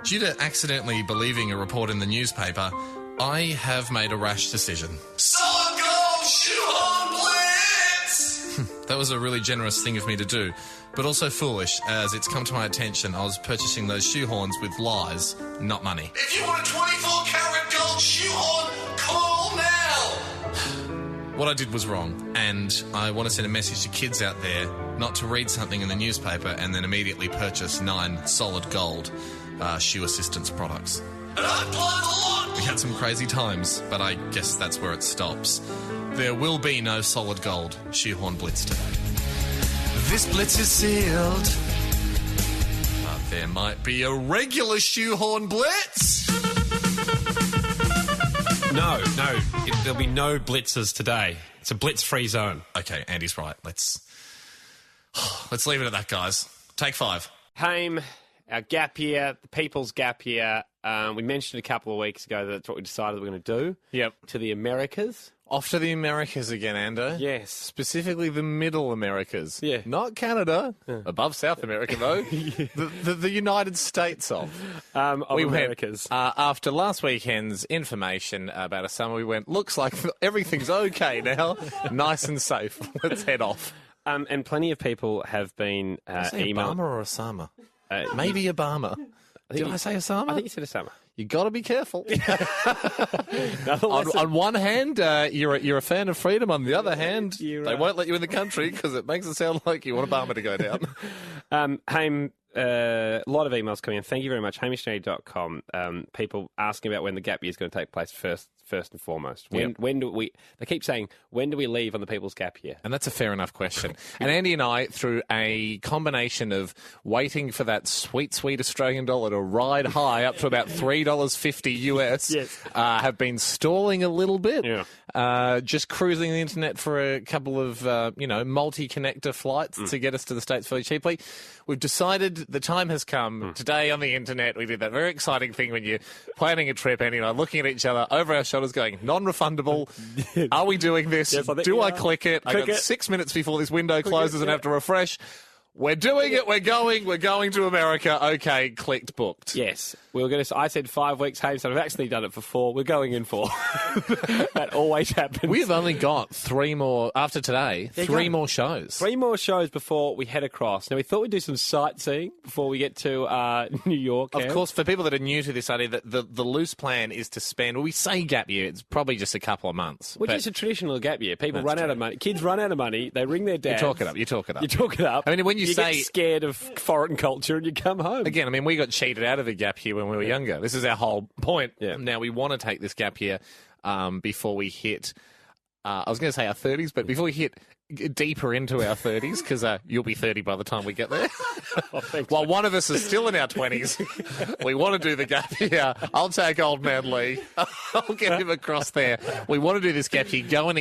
Speaker 10: Due to accidentally believing a report in the newspaper, I have made a rash decision.
Speaker 7: Solid gold shoehorn blitz!
Speaker 10: That was a really generous thing of me to do, but also foolish, as it's come to my attention I was purchasing those shoehorns with lies, not money.
Speaker 7: If you want a 24-karat gold shoehorn, call now!
Speaker 10: What I did was wrong, and I want to send a message to kids out there not to read something in the newspaper and then immediately purchase 9 solid gold. shoe assistance products.
Speaker 7: And I've blown a lot.
Speaker 10: We had some crazy times, but I guess that's where it stops. There will be no solid gold Shoehorn Blitz today. This Blitz is sealed. But there might be a regular Shoehorn Blitz.
Speaker 8: No. There'll be no blitzes today. It's a blitz-free zone.
Speaker 10: Okay, Andy's right. Let's leave it at that, guys. Take 5.
Speaker 2: Hame, our gap year, the people's gap year. We mentioned a couple of weeks ago that that's what we decided we're going to do.
Speaker 1: Yep.
Speaker 2: To the Americas.
Speaker 1: Off to the Americas again, Ando.
Speaker 2: Yes.
Speaker 1: Specifically the Middle Americas.
Speaker 2: Yeah.
Speaker 1: Not Canada. Yeah. Above South America, though. the United States of.
Speaker 2: We Americas.
Speaker 1: Went, after last weekend's information about a summer, we went, looks like everything's okay now. Nice and safe. Let's head off.
Speaker 2: And plenty of people have been
Speaker 1: Obama or Osama? Maybe Obama. Did I say Osama?
Speaker 2: I think you said Osama.
Speaker 1: You got to be careful. on one hand, you're a fan of freedom. On the other hand, they won't let you in the country because it makes it sound like you want Obama to go down.
Speaker 2: Hame, a lot of emails coming in. Thank you very much. HamishAndy.com. People asking about when the gap year is going to take place first and foremost. When do we? They keep saying, when do we leave on the people's gap year?
Speaker 1: And that's a fair enough question. And Andy and I, through a combination of waiting for that sweet, sweet Australian dollar to ride high up to about $3.50 US,
Speaker 2: yes.
Speaker 1: Have been stalling a little bit.
Speaker 2: Yeah.
Speaker 1: Just cruising the internet for a couple of, multi-connector flights to get us to the States fairly cheaply. We've decided the time has come. Today on the internet, we did that very exciting thing when you're planning a trip, Andy and I looking at each other over our shoulders going, non-refundable. Are we doing this?
Speaker 2: Yes,
Speaker 1: Do I click it? I got 6 minutes before this window closes and have to refresh. We're doing it. We're going to America. Okay, clicked, booked.
Speaker 2: Yes. We were going to. I said 5 weeks, Hame said I've actually done it for 4. We're going in 4. That always happens.
Speaker 1: We've only got 3 more, after today, 3 more shows.
Speaker 2: 3 more shows before we head across. Now, we thought we'd do some sightseeing before we get to New York.
Speaker 1: Of course, for people that are new to this idea, the loose plan is to spend, we say gap year, it's probably just a couple of months.
Speaker 2: Which is a traditional gap year. People run out of money. Kids run out of money. They ring their dads.
Speaker 1: You talk it up. I mean, when you say...
Speaker 2: get scared of foreign culture and you come home.
Speaker 1: Again, I mean, we got cheated out of a gap year when we were younger. This is our whole point.
Speaker 2: Yeah.
Speaker 1: Now, we want to take this gap year before we hit, I was going to say our 30s, but before we hit deeper into our 30s, because you'll be 30 by the time we get there. While one of us is still in our 20s, we want to do the gap year. I'll take old man Lee. I'll get him across there. We want to do this gap year, go and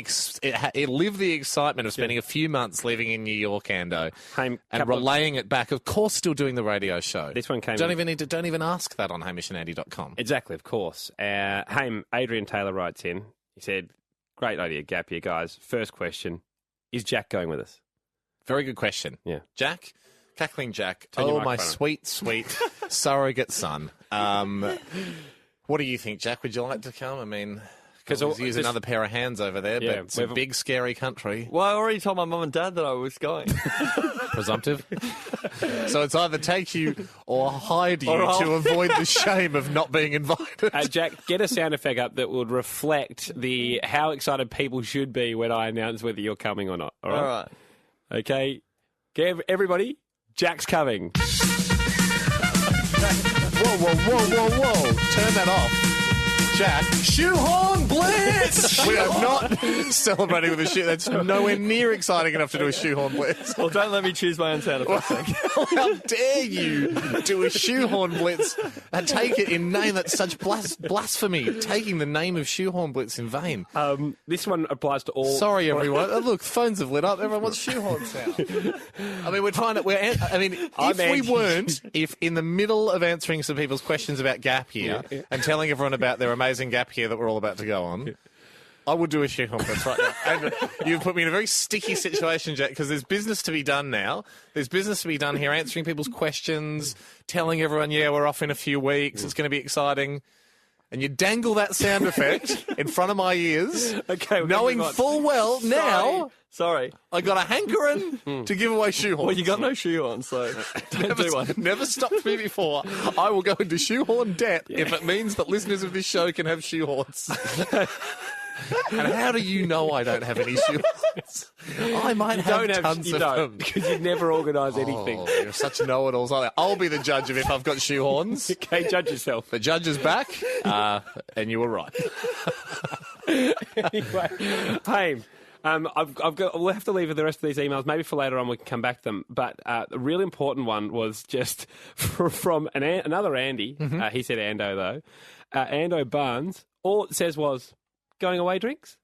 Speaker 1: live the excitement of spending a few months living in New York, Ando, and relaying it back. Of course, still doing the radio show.
Speaker 2: This one came.
Speaker 1: Don't even ask that on HamishAndAndy.com.
Speaker 2: Exactly, of course. Adrian Taylor writes in. He said, "Great idea, gap year, guys. First question." Is Jack going with us?
Speaker 1: Very good question.
Speaker 2: Yeah.
Speaker 1: Jack? Cackling Jack.
Speaker 2: Oh,
Speaker 1: my sweet, sweet surrogate son. What do you think, Jack? Would you like to come? I mean, because use another pair of hands over there, but it's a big, scary country.
Speaker 11: Well, I already told my mum and dad that I was going.
Speaker 1: Presumptive. So it's either take you or hide you to avoid the shame of not being invited.
Speaker 2: Jack, get a sound effect up that would reflect how excited people should be when I announce whether you're coming or not. All right. Okay. Everybody, Jack's coming.
Speaker 1: Whoa. Turn that off. Jack.
Speaker 7: Shoehorn Blitz!
Speaker 1: We are not celebrating with a shoe. That's nowhere near exciting enough to do a Shoehorn Blitz.
Speaker 11: Well, don't let me choose my own sound effects.
Speaker 1: How dare you do a Shoehorn Blitz and take it in name? That's such blasphemy, taking the name of Shoehorn Blitz in vain.
Speaker 2: This one applies to all...
Speaker 1: Sorry, everyone. Look, phones have lit up. Everyone wants shoehorn sound. I mean, we're trying to... If in the middle of answering some people's questions about gap year and telling everyone about their amazing gap year that we're all about to go on, I would do a Shoehorn Blitz right now. And you've put me in a very sticky situation, Jack, because there's business to be done now. There's business to be done here, answering people's questions, telling everyone, we're off in a few weeks, it's going to be exciting. And you dangle that sound effect in front of my ears, knowing full well now...
Speaker 11: Sorry.
Speaker 1: I got a hankering to give away shoehorns.
Speaker 11: Well, you got no shoehorns, so don't do one.
Speaker 1: Never stopped me before. I will go into shoehorn debt if it means that listeners of this show can have shoehorns. And how do you know I don't have any shoehorns? I might have tons of them.
Speaker 8: Because you never organise anything.
Speaker 1: Oh, you're such know-it-alls. I'll be the judge of if I've got shoehorns.
Speaker 8: Okay, judge yourself.
Speaker 1: The judge is back, and you were right.
Speaker 8: Anyway, hey, we'll have to leave the rest of these emails. Maybe for later on we can come back to them. But the really important one was just from another Andy. He said Ando, though. Ando Barnes. All it says was, going away drinks?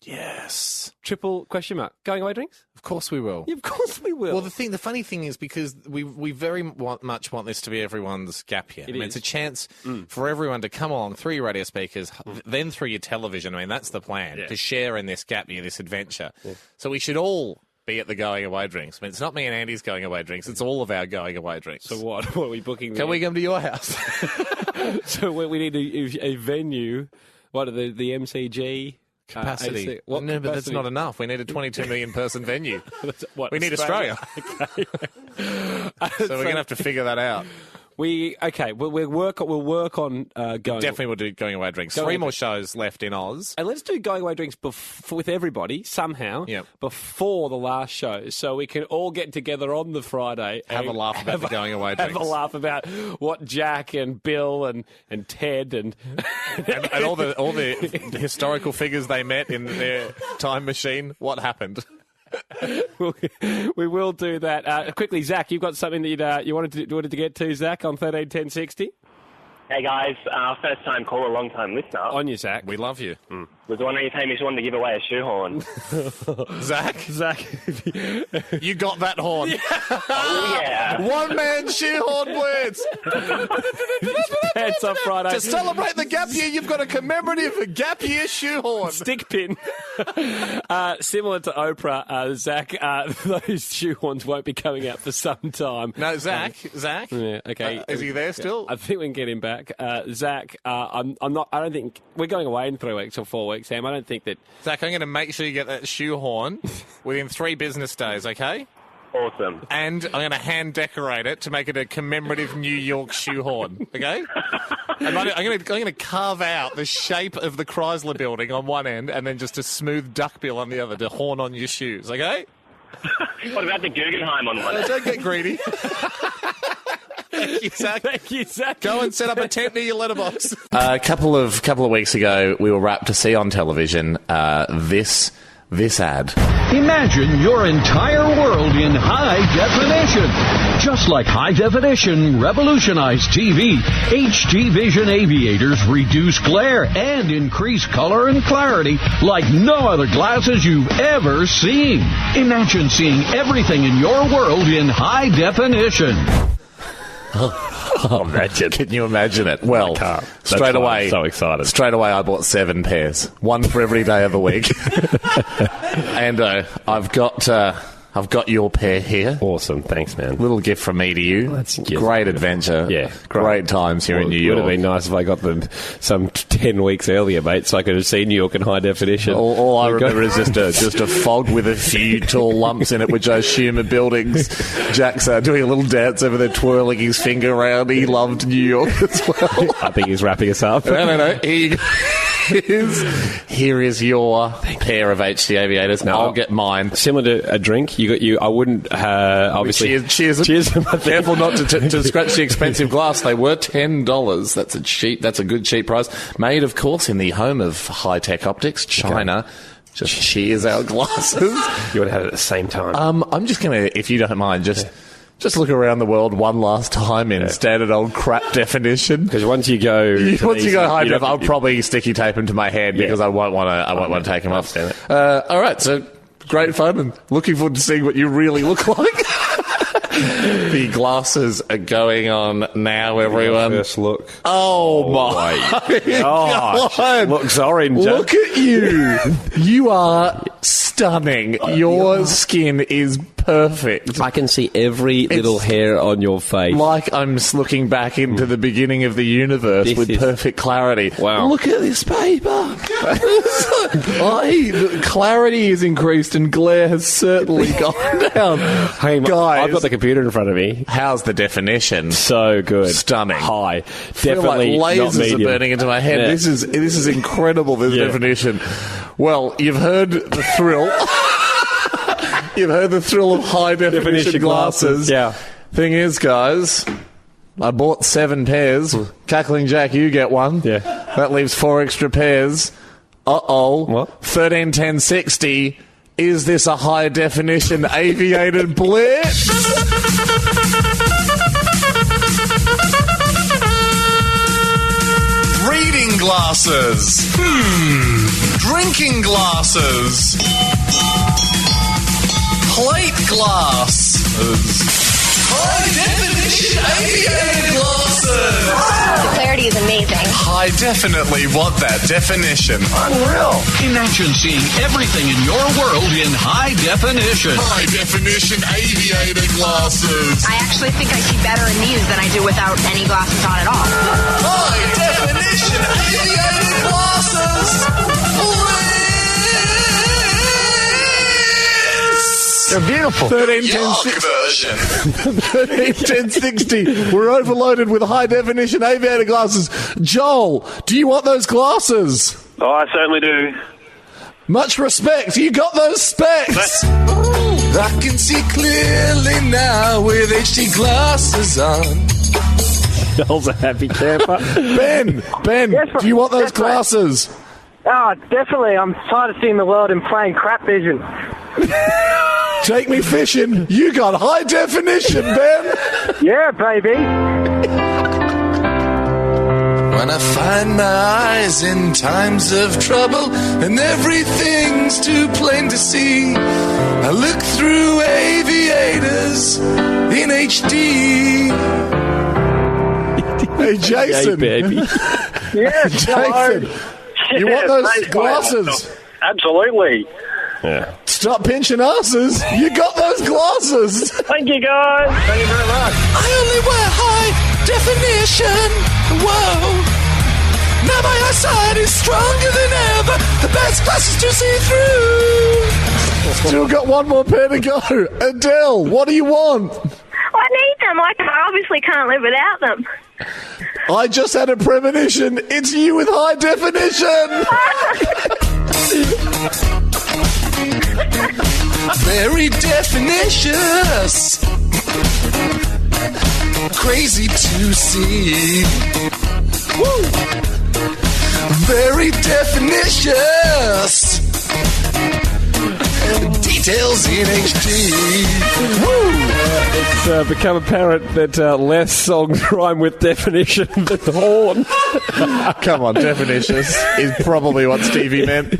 Speaker 1: Yes.
Speaker 8: Triple question mark. Going away drinks?
Speaker 1: Of course we will.
Speaker 8: Yeah, of course we will.
Speaker 1: Well, the funny thing is because we very much want this to be everyone's gap year. It's a chance for everyone to come along through your radio speakers, then through your television. I mean, that's the plan, to share in this gap year, this adventure. Yeah. So we should all be at the going away drinks. I mean, it's not me and Andy's going away drinks. It's all of our going away drinks.
Speaker 8: So what? What are we booking?
Speaker 1: Can we come to your house?
Speaker 8: So we need a venue. What are the MCG?
Speaker 1: Capacity.
Speaker 8: What
Speaker 1: no,
Speaker 8: capacity?
Speaker 1: But that's not enough. We need a 22 million person venue.
Speaker 8: What,
Speaker 1: we need Australia.
Speaker 8: Okay.
Speaker 1: So we're going to have to figure that out.
Speaker 8: We'll work on going.
Speaker 1: Definitely we'll do going away drinks. 3 more shows left in Oz.
Speaker 8: And let's do going away drinks with everybody somehow before the last show, so we can all get together on the Friday.
Speaker 1: Have a laugh about the going away drinks.
Speaker 8: Have a laugh about what Jack and Bill and Ted and
Speaker 1: all the historical figures they met in their time machine. What happened?
Speaker 8: We will do that. Quickly, Zach, you've got something that you wanted to get to, Zach, on 131060?
Speaker 12: Hey, guys. First time caller, long time listener.
Speaker 8: On you, Zach.
Speaker 1: We love you.
Speaker 12: Was wondering if Hamish wanted to give away a shoehorn.
Speaker 1: Zach, you got that horn.
Speaker 12: Oh, yeah.
Speaker 7: One man shoehorn blitz.
Speaker 8: Pants off Friday.
Speaker 7: To celebrate the gap year, you've got a commemorative gap year shoehorn.
Speaker 8: Stick pin. Similar to Oprah, Zach, those shoehorns won't be coming out for some time.
Speaker 1: No, Zach.
Speaker 8: Yeah, okay.
Speaker 1: Is he there still?
Speaker 8: I think we can get him back. Zach, I don't think we're going away in 3 weeks or 4 weeks, Sam. I don't think that.
Speaker 1: Zach, I'm going to make sure you get that shoehorn within 3 business days, okay?
Speaker 12: Awesome.
Speaker 1: And I'm going to hand decorate it to make it a commemorative New York shoehorn, okay? And I'm going to carve out the shape of the Chrysler building on one end and then just a smooth duckbill on the other to horn on your shoes, okay?
Speaker 12: What about the Guggenheim on one?
Speaker 1: Don't get greedy. Thank you, Zach.
Speaker 8: Thank you, Zach.
Speaker 1: Go and set up a tent near your letterbox. A couple of weeks ago, we were rapt to see on television this ad.
Speaker 13: Imagine your entire world in high definition. Just like high definition revolutionized TV, HD Vision aviators reduce glare and increase color and clarity like no other glasses you've ever seen. Imagine seeing everything in your world in high definition.
Speaker 1: Imagine. Can you imagine it? Well, straight away.
Speaker 2: I'm so excited.
Speaker 1: Straight away, I bought 7 pairs. One for every day of the week. And I've got your pair here.
Speaker 2: Awesome. Thanks, man.
Speaker 1: Little gift from me to you.
Speaker 2: That's
Speaker 1: great adventure.
Speaker 2: Yeah.
Speaker 1: Great times here in New York.
Speaker 2: It would have been nice if I got them some 10 weeks earlier, mate, so I could have seen New York in high definition.
Speaker 1: All I remember is just a fog with a few tall lumps in it, which I assume are buildings. Jack's doing a little dance over there, twirling his finger around. He loved New York as well.
Speaker 2: I think he's wrapping us up.
Speaker 1: No. Here is your pair of HD aviators.
Speaker 2: No,
Speaker 1: I'll get mine.
Speaker 2: Similar to a drink. I wouldn't, obviously.
Speaker 1: Cheers. Careful not to scratch the expensive glass. They were $10. That's a good cheap price. Made, of course, in the home of high-tech optics, China. Okay. Just cheers our glasses.
Speaker 2: You would have it at the same time.
Speaker 1: I'm just going to, if you don't mind, just look around the world one last time in standard old crap definition.
Speaker 2: Because once you go
Speaker 1: high def, I'll probably sticky tape them to my head because I won't want to take them off. All right, so great fun and looking forward to seeing what you really look like. The glasses are going on now, everyone.
Speaker 2: First look.
Speaker 1: Oh my God.
Speaker 2: Looks orange.
Speaker 1: Look at you. You are stunning. Your skin is perfect.
Speaker 8: I can see every little hair on your face.
Speaker 1: Like I'm looking back into the beginning of the universe with perfect clarity.
Speaker 8: Wow.
Speaker 1: Look at this paper. The clarity is increased and glare has certainly gone down.
Speaker 8: Hey,
Speaker 1: guys,
Speaker 8: I've got the computer in front of me.
Speaker 1: How's the definition?
Speaker 8: So good.
Speaker 1: Stunning.
Speaker 8: High.
Speaker 1: Feel
Speaker 8: Definitely
Speaker 1: like
Speaker 8: not
Speaker 1: lasers
Speaker 8: medium.
Speaker 1: are burning into my head.
Speaker 8: Yeah.
Speaker 1: This is incredible, this definition. Well, you've heard the thrill. You've heard the thrill of high definition glasses.
Speaker 8: Yeah.
Speaker 1: Thing is, guys, I bought 7 pairs. Cackling Jack, you get one.
Speaker 8: Yeah.
Speaker 1: That leaves 4 extra pairs.
Speaker 8: What?
Speaker 1: 13, 10, 60. Is this a high definition aviated blitz?
Speaker 10: Reading glasses. Drinking glasses. Plate glasses. High definition aviator glasses.
Speaker 14: The clarity is amazing.
Speaker 10: I definitely want that definition.
Speaker 13: Unreal. Imagine seeing everything in your world in high definition.
Speaker 10: High definition aviator glasses.
Speaker 14: I actually think I see better in these than I do without any glasses on at all.
Speaker 10: High definition aviator glasses.
Speaker 1: They're beautiful. 13, 10, 60. We're overloaded with high definition aviator glasses. Joel, do you want those glasses?
Speaker 5: Oh, I certainly do.
Speaker 1: Much respect. You got those specs.
Speaker 7: I can see clearly now with HD glasses on.
Speaker 8: Joel's a happy camper.
Speaker 1: Ben, do you want those glasses?
Speaker 15: Oh, definitely. I'm tired of seeing the world in plain crap vision.
Speaker 1: Take me fishing. You got high definition, Ben.
Speaker 15: Yeah, baby.
Speaker 7: When I find my eyes in times of trouble and everything's too plain to see, I look through aviators in HD.
Speaker 1: Hey, Jason.
Speaker 8: Hey, baby.
Speaker 15: Yes,
Speaker 1: Jason. You want those glasses?
Speaker 12: Absolutely.
Speaker 8: Yeah.
Speaker 1: Stop pinching asses. You got those glasses.
Speaker 12: Thank you, guys. Thank you very much.
Speaker 7: I only wear high definition. Whoa. Now my eyesight is stronger than ever. The best glasses to see through.
Speaker 1: Still got one more pair to go. Adele, what do you want?
Speaker 6: I need them. I obviously can't live without them.
Speaker 1: I just had a premonition. It's you with high definition.
Speaker 7: Very definitions. Crazy to see. Woo. Very definitions. Details in HD.
Speaker 8: It's become apparent that less songs rhyme with definition than horn.
Speaker 1: Come on, definitions is probably what Stevie meant.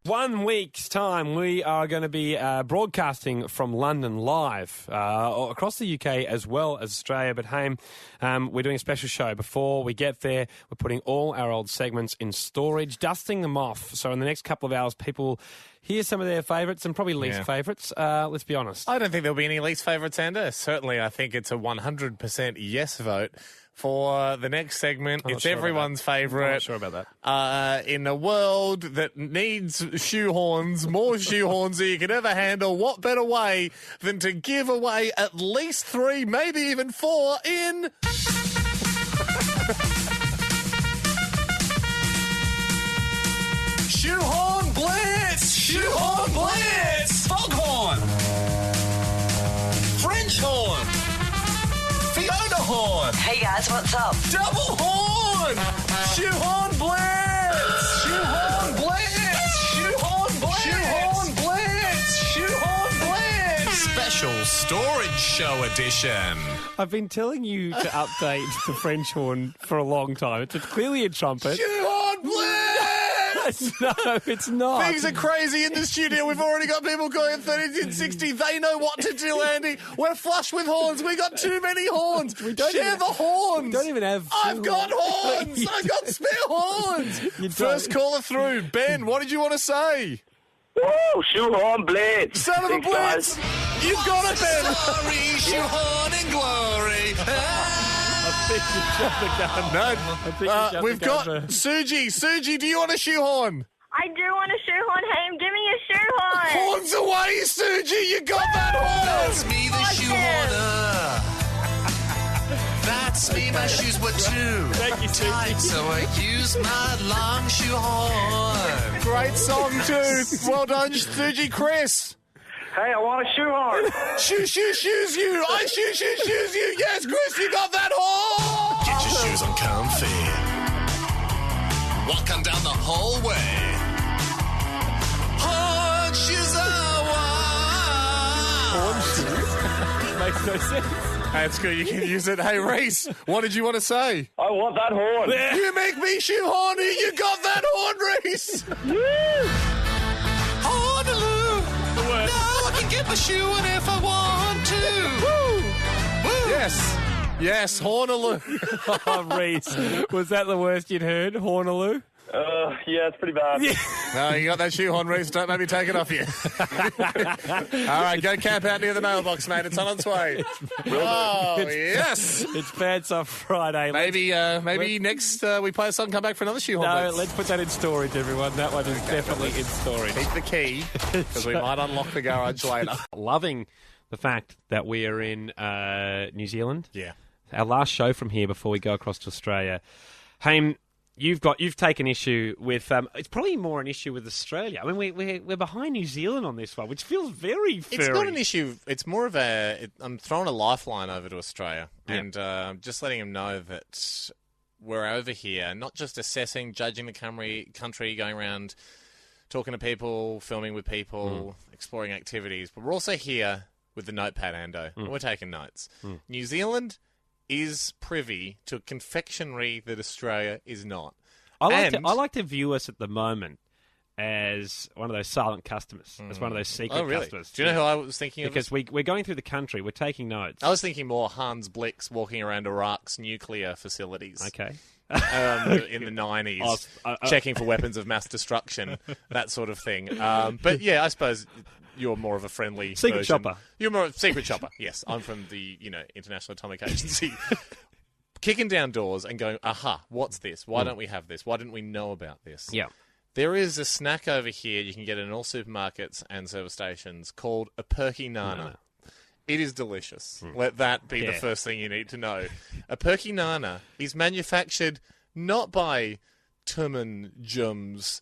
Speaker 8: 1 week's time, we are going to be broadcasting from London live across the UK as well as Australia. But, Haim, we're doing a special show. Before we get there, we're putting all our old segments in storage, dusting them off. So in the next couple of hours, people hear some of their favourites and probably least favourites. Let's be honest.
Speaker 1: I don't think there'll be any least favourites, Ander. Certainly, I think it's a 100% yes vote for the next segment. It's everyone's favourite.
Speaker 8: I'm not sure about that.
Speaker 1: In a world that needs shoehorns, more shoehorns than you could ever handle, what better way than to give away at least 3, maybe even 4 in...
Speaker 7: Shoehorn Blitz! Shoehorn Blitz! Foghorn! French horn! Fiona horn!
Speaker 16: Hey guys, what's up?
Speaker 7: Double horn! Shoehorn Blitz! Shoehorn Blitz! Shoehorn Blitz! Shoehorn Blitz! Shoehorn Blitz!
Speaker 10: Special storage show edition.
Speaker 8: I've been telling you to update the French horn for a long time. It's clearly a trumpet.
Speaker 1: Shoehorn Blitz!
Speaker 8: No, it's not.
Speaker 1: Things are crazy in the studio. We've already got people calling 1360. They know what to do, Andy. We're flush with horns. We got too many horns. Share the horns.
Speaker 8: We don't even have...
Speaker 1: I've got horns. I've got spare horns. First caller through. Ben, what did you want to say?
Speaker 12: Woo! Shoehorn Blitz.
Speaker 1: Son of a
Speaker 12: Thanks,
Speaker 1: blitz.
Speaker 12: guys.
Speaker 1: You've got it, Ben.
Speaker 7: Sorry, Shoehorn in glory.
Speaker 8: I think you jumped the gun.
Speaker 1: No, we've got Suji. Suji, do you want a shoehorn?
Speaker 16: I do want a shoehorn. Hey, give me a shoehorn.
Speaker 1: Horns away, Suji. You got that horn.
Speaker 7: That's me, the shoehorner. That's me, my shoes were too tight, so I used my long shoehorn.
Speaker 1: Great song, too. Well done, Suji. Chris.
Speaker 15: Hey, I want a shoehorn.
Speaker 1: Shoes you. I shoes you. Yes, Chris, you got that horn.
Speaker 7: Get your shoes on comfy. Walking down the hallway. Horn shoes are
Speaker 8: Makes no sense.
Speaker 1: That's good. You can use it. Hey, Reese, what did you want to say?
Speaker 15: I want that horn.
Speaker 1: You make me shoehorny. You got that horn, Reese.
Speaker 7: Hornaloo. Now I can get my shoe on if I want to. Woo.
Speaker 1: Yes, Hornaloo.
Speaker 8: Oh, Reese, was that the worst you'd heard? Hornaloo?
Speaker 15: Yeah, it's pretty bad.
Speaker 1: No, you got that shoehorn, Reese. Don't make me take it off you. All right, go camp out near the mailbox, mate. It's on its way. Yes.
Speaker 8: It's Bad Soft Friday.
Speaker 1: Maybe next we play a song, come back for another shoehorn.
Speaker 8: No,
Speaker 1: Blitz.
Speaker 8: let's put that in storage, everyone. That one is definitely in storage.
Speaker 1: Keep the key, because we might unlock the garage later.
Speaker 8: Loving the fact that we are in New Zealand.
Speaker 1: Yeah.
Speaker 8: Our last show from here before we go across to Australia. Haim, you've taken issue with. It's probably more an issue with Australia. I mean, we're behind New Zealand on this one, which feels very.
Speaker 1: It's not an issue. It's more of I'm throwing a lifeline over to Australia, and just letting them know that we're over here, not just assessing, judging the country, going around, talking to people, filming with people, exploring activities, but we're also here with the notepad, Ando. We're taking notes. New Zealand is privy to a confectionery that Australia is not.
Speaker 8: I like to view us at the moment as one of those silent customers, as one of those secret customers.
Speaker 1: Do you know who I was thinking of?
Speaker 8: Because we're going through the country, we're taking notes.
Speaker 1: I was thinking more Hans Blix walking around Iraq's nuclear facilities.
Speaker 8: Okay.
Speaker 1: In the 90s, checking for weapons of mass destruction, that sort of thing. But yeah, I suppose you're more of a friendly
Speaker 8: secret
Speaker 1: version.
Speaker 8: shopper.
Speaker 1: You're more of a secret shopper. Yes, I'm from the International Atomic Agency. Kicking down doors and going, aha, what's this? Why don't we have this? Why didn't we know about this?
Speaker 8: Yeah.
Speaker 1: There is a snack over here you can get in all supermarkets and service stations called a perky nana. It is delicious. Let that be the first thing you need to know. A perky nana is manufactured not by Tumen Jum's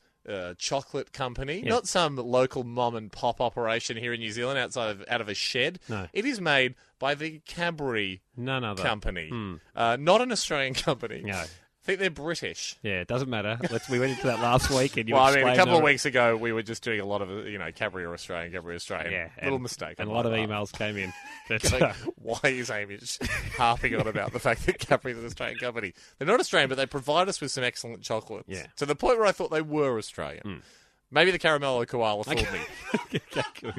Speaker 1: chocolate company, not some local mom and pop operation here in New Zealand out of a shed.
Speaker 8: No.
Speaker 1: It is made by the Cadbury company, not an Australian company.
Speaker 8: No.
Speaker 1: I think they're British.
Speaker 8: Yeah, it doesn't matter. We went into that last week, and you
Speaker 1: a couple of weeks ago, we were just doing a lot of Cadbury or Australian,
Speaker 8: Yeah,
Speaker 1: little mistake.
Speaker 8: And a lot of emails came in.
Speaker 1: Why is Hamish harping on about the fact that Cadbury is an Australian company? They're not Australian, but they provide us with some excellent chocolates.
Speaker 8: Yeah.
Speaker 1: To the point where I thought they were Australian. Maybe the Caramello Koala fooled me.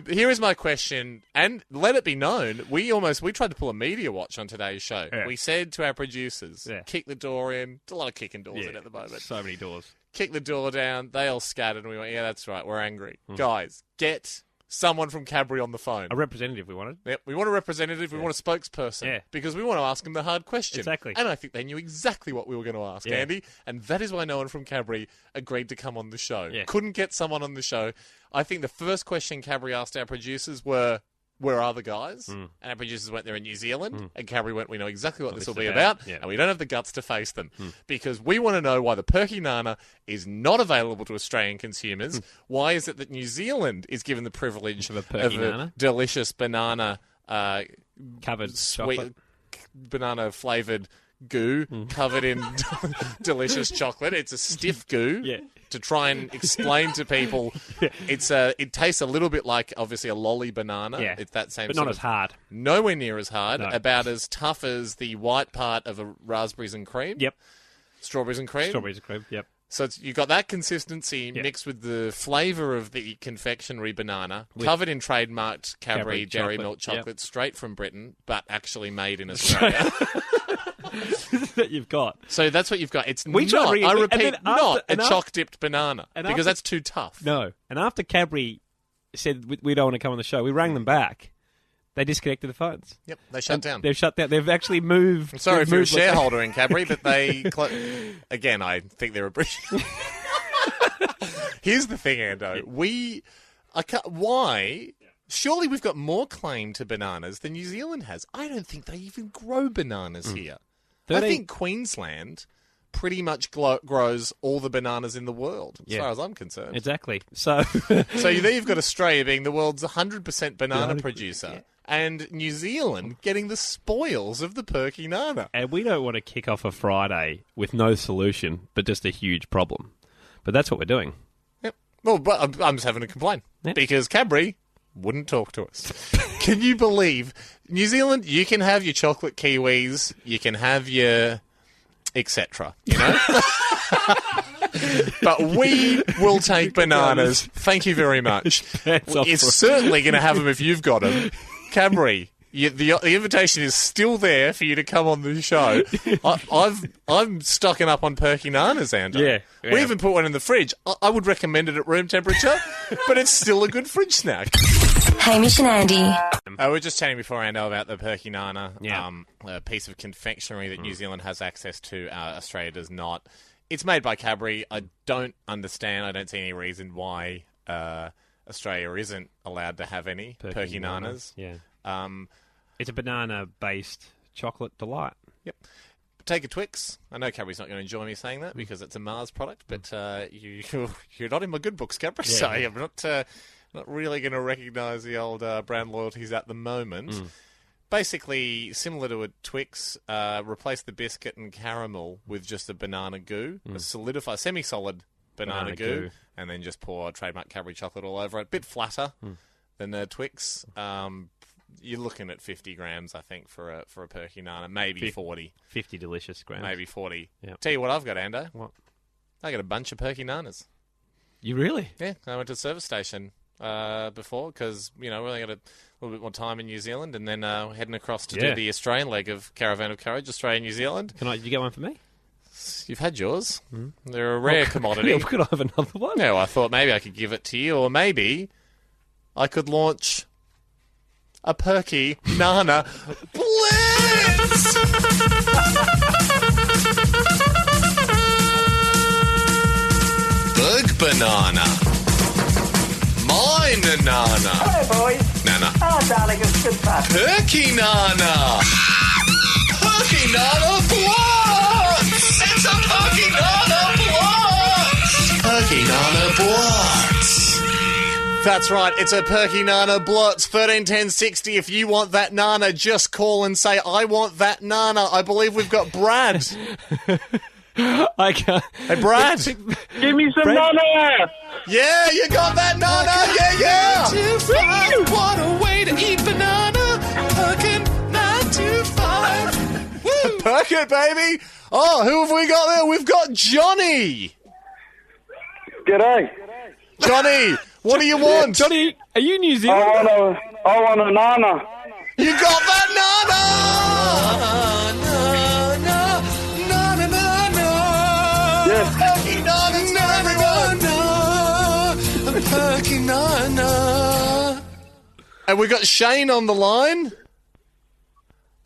Speaker 1: Here is my question, and let it be known, we tried to pull a media watch on today's show. Yeah. We said to our producers, kick the door in. There's a lot of kicking doors in at the moment.
Speaker 8: So many doors.
Speaker 1: Kick the door down. They all scattered, and we went, yeah, that's right, we're angry. Guys, get someone from Cadbury on the phone.
Speaker 8: A representative we wanted.
Speaker 1: Yep, we want a representative, we want a spokesperson. Yeah. Because we want to ask them the hard question.
Speaker 8: Exactly.
Speaker 1: And I think they knew exactly what we were going to ask, Andy. And that is why no one from Cadbury agreed to come on the show. Yeah. Couldn't get someone on the show. I think the first question Cadbury asked our producers were, where are the guys? And our producers went, they're in New Zealand. And Cadbury went, we know exactly what this will be about. And we don't have the guts to face them. Because we want to know why the Perky Nana is not available to Australian consumers. Why is it that New Zealand is given the privilege of a delicious banana
Speaker 8: covered
Speaker 1: sweet banana flavoured goo covered in delicious chocolate? It's a stiff goo. To try and explain to people, it tastes a little bit like, obviously, a lolly banana.
Speaker 8: Yeah.
Speaker 1: It's that same
Speaker 8: but
Speaker 1: sort
Speaker 8: not
Speaker 1: of,
Speaker 8: as hard.
Speaker 1: Nowhere near as hard.
Speaker 8: No.
Speaker 1: About as tough as the white part of a raspberries and cream.
Speaker 8: Yep.
Speaker 1: Strawberries and cream.
Speaker 8: Strawberries and cream, yep.
Speaker 1: So you've got that consistency mixed with the flavour of the confectionery banana, covered in trademarked Cadbury dairy milk chocolate straight from Britain, but actually made in Australia.
Speaker 8: That you've got.
Speaker 1: So that's what you've got. It's not a choc-dipped banana, because that's too tough.
Speaker 8: No. And after Cadbury said we don't want to come on the show, we rang them back They disconnected the phones.
Speaker 1: Yep, they shut down.
Speaker 8: They've shut down. They've actually moved.
Speaker 1: I'm sorry if you're a
Speaker 8: moved-
Speaker 1: shareholder in Cadbury, but they... Again, I think they're a British... Here's the thing, Ando. Why... Surely we've got more claim to bananas than New Zealand has. I don't think they even grow bananas here. I think Queensland pretty much grows all the bananas in the world, as far as I'm concerned.
Speaker 8: Exactly. So
Speaker 1: there you've got Australia being the world's 100% banana producer, and New Zealand getting the spoils of the perky nana.
Speaker 8: And we don't want to kick off a Friday with no solution, but just a huge problem. But that's what we're doing.
Speaker 1: Yep. Well, but I'm just having to complain because Cadbury wouldn't talk to us. Can you believe New Zealand? You can have your chocolate kiwis, you can have your etc. You know, but we will take bananas. Thank you very much. It's certainly going to have them if you've got them, Cadbury. The invitation is still there for you to come on the show. I'm stocking up on perky nanas, Andrew.
Speaker 8: Yeah.
Speaker 1: We even put one in the fridge. I would recommend it at room temperature, but it's still a good fridge snack.
Speaker 17: Hamish and Andy.
Speaker 1: We were just chatting before, Ando, about the perky nana, a piece of confectionery that New Zealand has access to, Australia does not. It's made by Cadbury. I don't understand. I don't see any reason why Australia isn't allowed to have any perky nanas.
Speaker 8: Yeah. It's a banana-based chocolate delight.
Speaker 1: Yep. Take a Twix. I know Cadbury's not going to enjoy me saying that because it's a Mars product, but you're not in my good books, Cadbury, so I'm not really going to recognise the old brand loyalties at the moment. Basically, similar to a Twix, replace the biscuit and caramel with just a banana goo, a solidified, semi-solid banana goo, and then just pour trademark Cadbury chocolate all over it. Bit flatter than a Twix. You're looking at 50 grams, I think, for a perky nana. Maybe 40.
Speaker 8: 50 delicious grams.
Speaker 1: Maybe 40.
Speaker 8: Yep.
Speaker 1: Tell you what I've got, Ando.
Speaker 8: What?
Speaker 1: I got a bunch of perky nanas.
Speaker 8: You really?
Speaker 1: Yeah, I went to the service station before because, we only got a little bit more time in New Zealand and then heading across to do the Australian leg of Caravan of Courage, Australia-New Zealand.
Speaker 8: Did you get one for me?
Speaker 1: You've had yours. They're a rare commodity.
Speaker 8: Could I have another one?
Speaker 1: No, I thought maybe I could give it to you, or maybe I could launch a perky nana blitz. Berg banana. My nana.
Speaker 4: Hello, boys.
Speaker 1: Nana.
Speaker 4: Oh, darling, it's good fun.
Speaker 1: Perky nana. Perky nana blitz. It's a perky nana blitz. Perky nana blitz. That's right, it's a perky nana blitz. 131060. If you want that nana, just call and say, I want that nana. I believe we've got Brad.
Speaker 8: I can't.
Speaker 1: Hey, Brad.
Speaker 12: Give me some nana.
Speaker 1: Yeah, you got that nana. Yeah. 9 to 5. What a way to eat banana. Perkin 9 to 5. Woo. Perk it, baby. Oh, who have we got there? We've got Johnny.
Speaker 12: G'day.
Speaker 1: Johnny, what do you want?
Speaker 8: Johnny, are you New Zealand?
Speaker 12: I want a nana.
Speaker 1: You got that nana!
Speaker 12: Yes.
Speaker 1: Perky nana. And we got Shane on the line.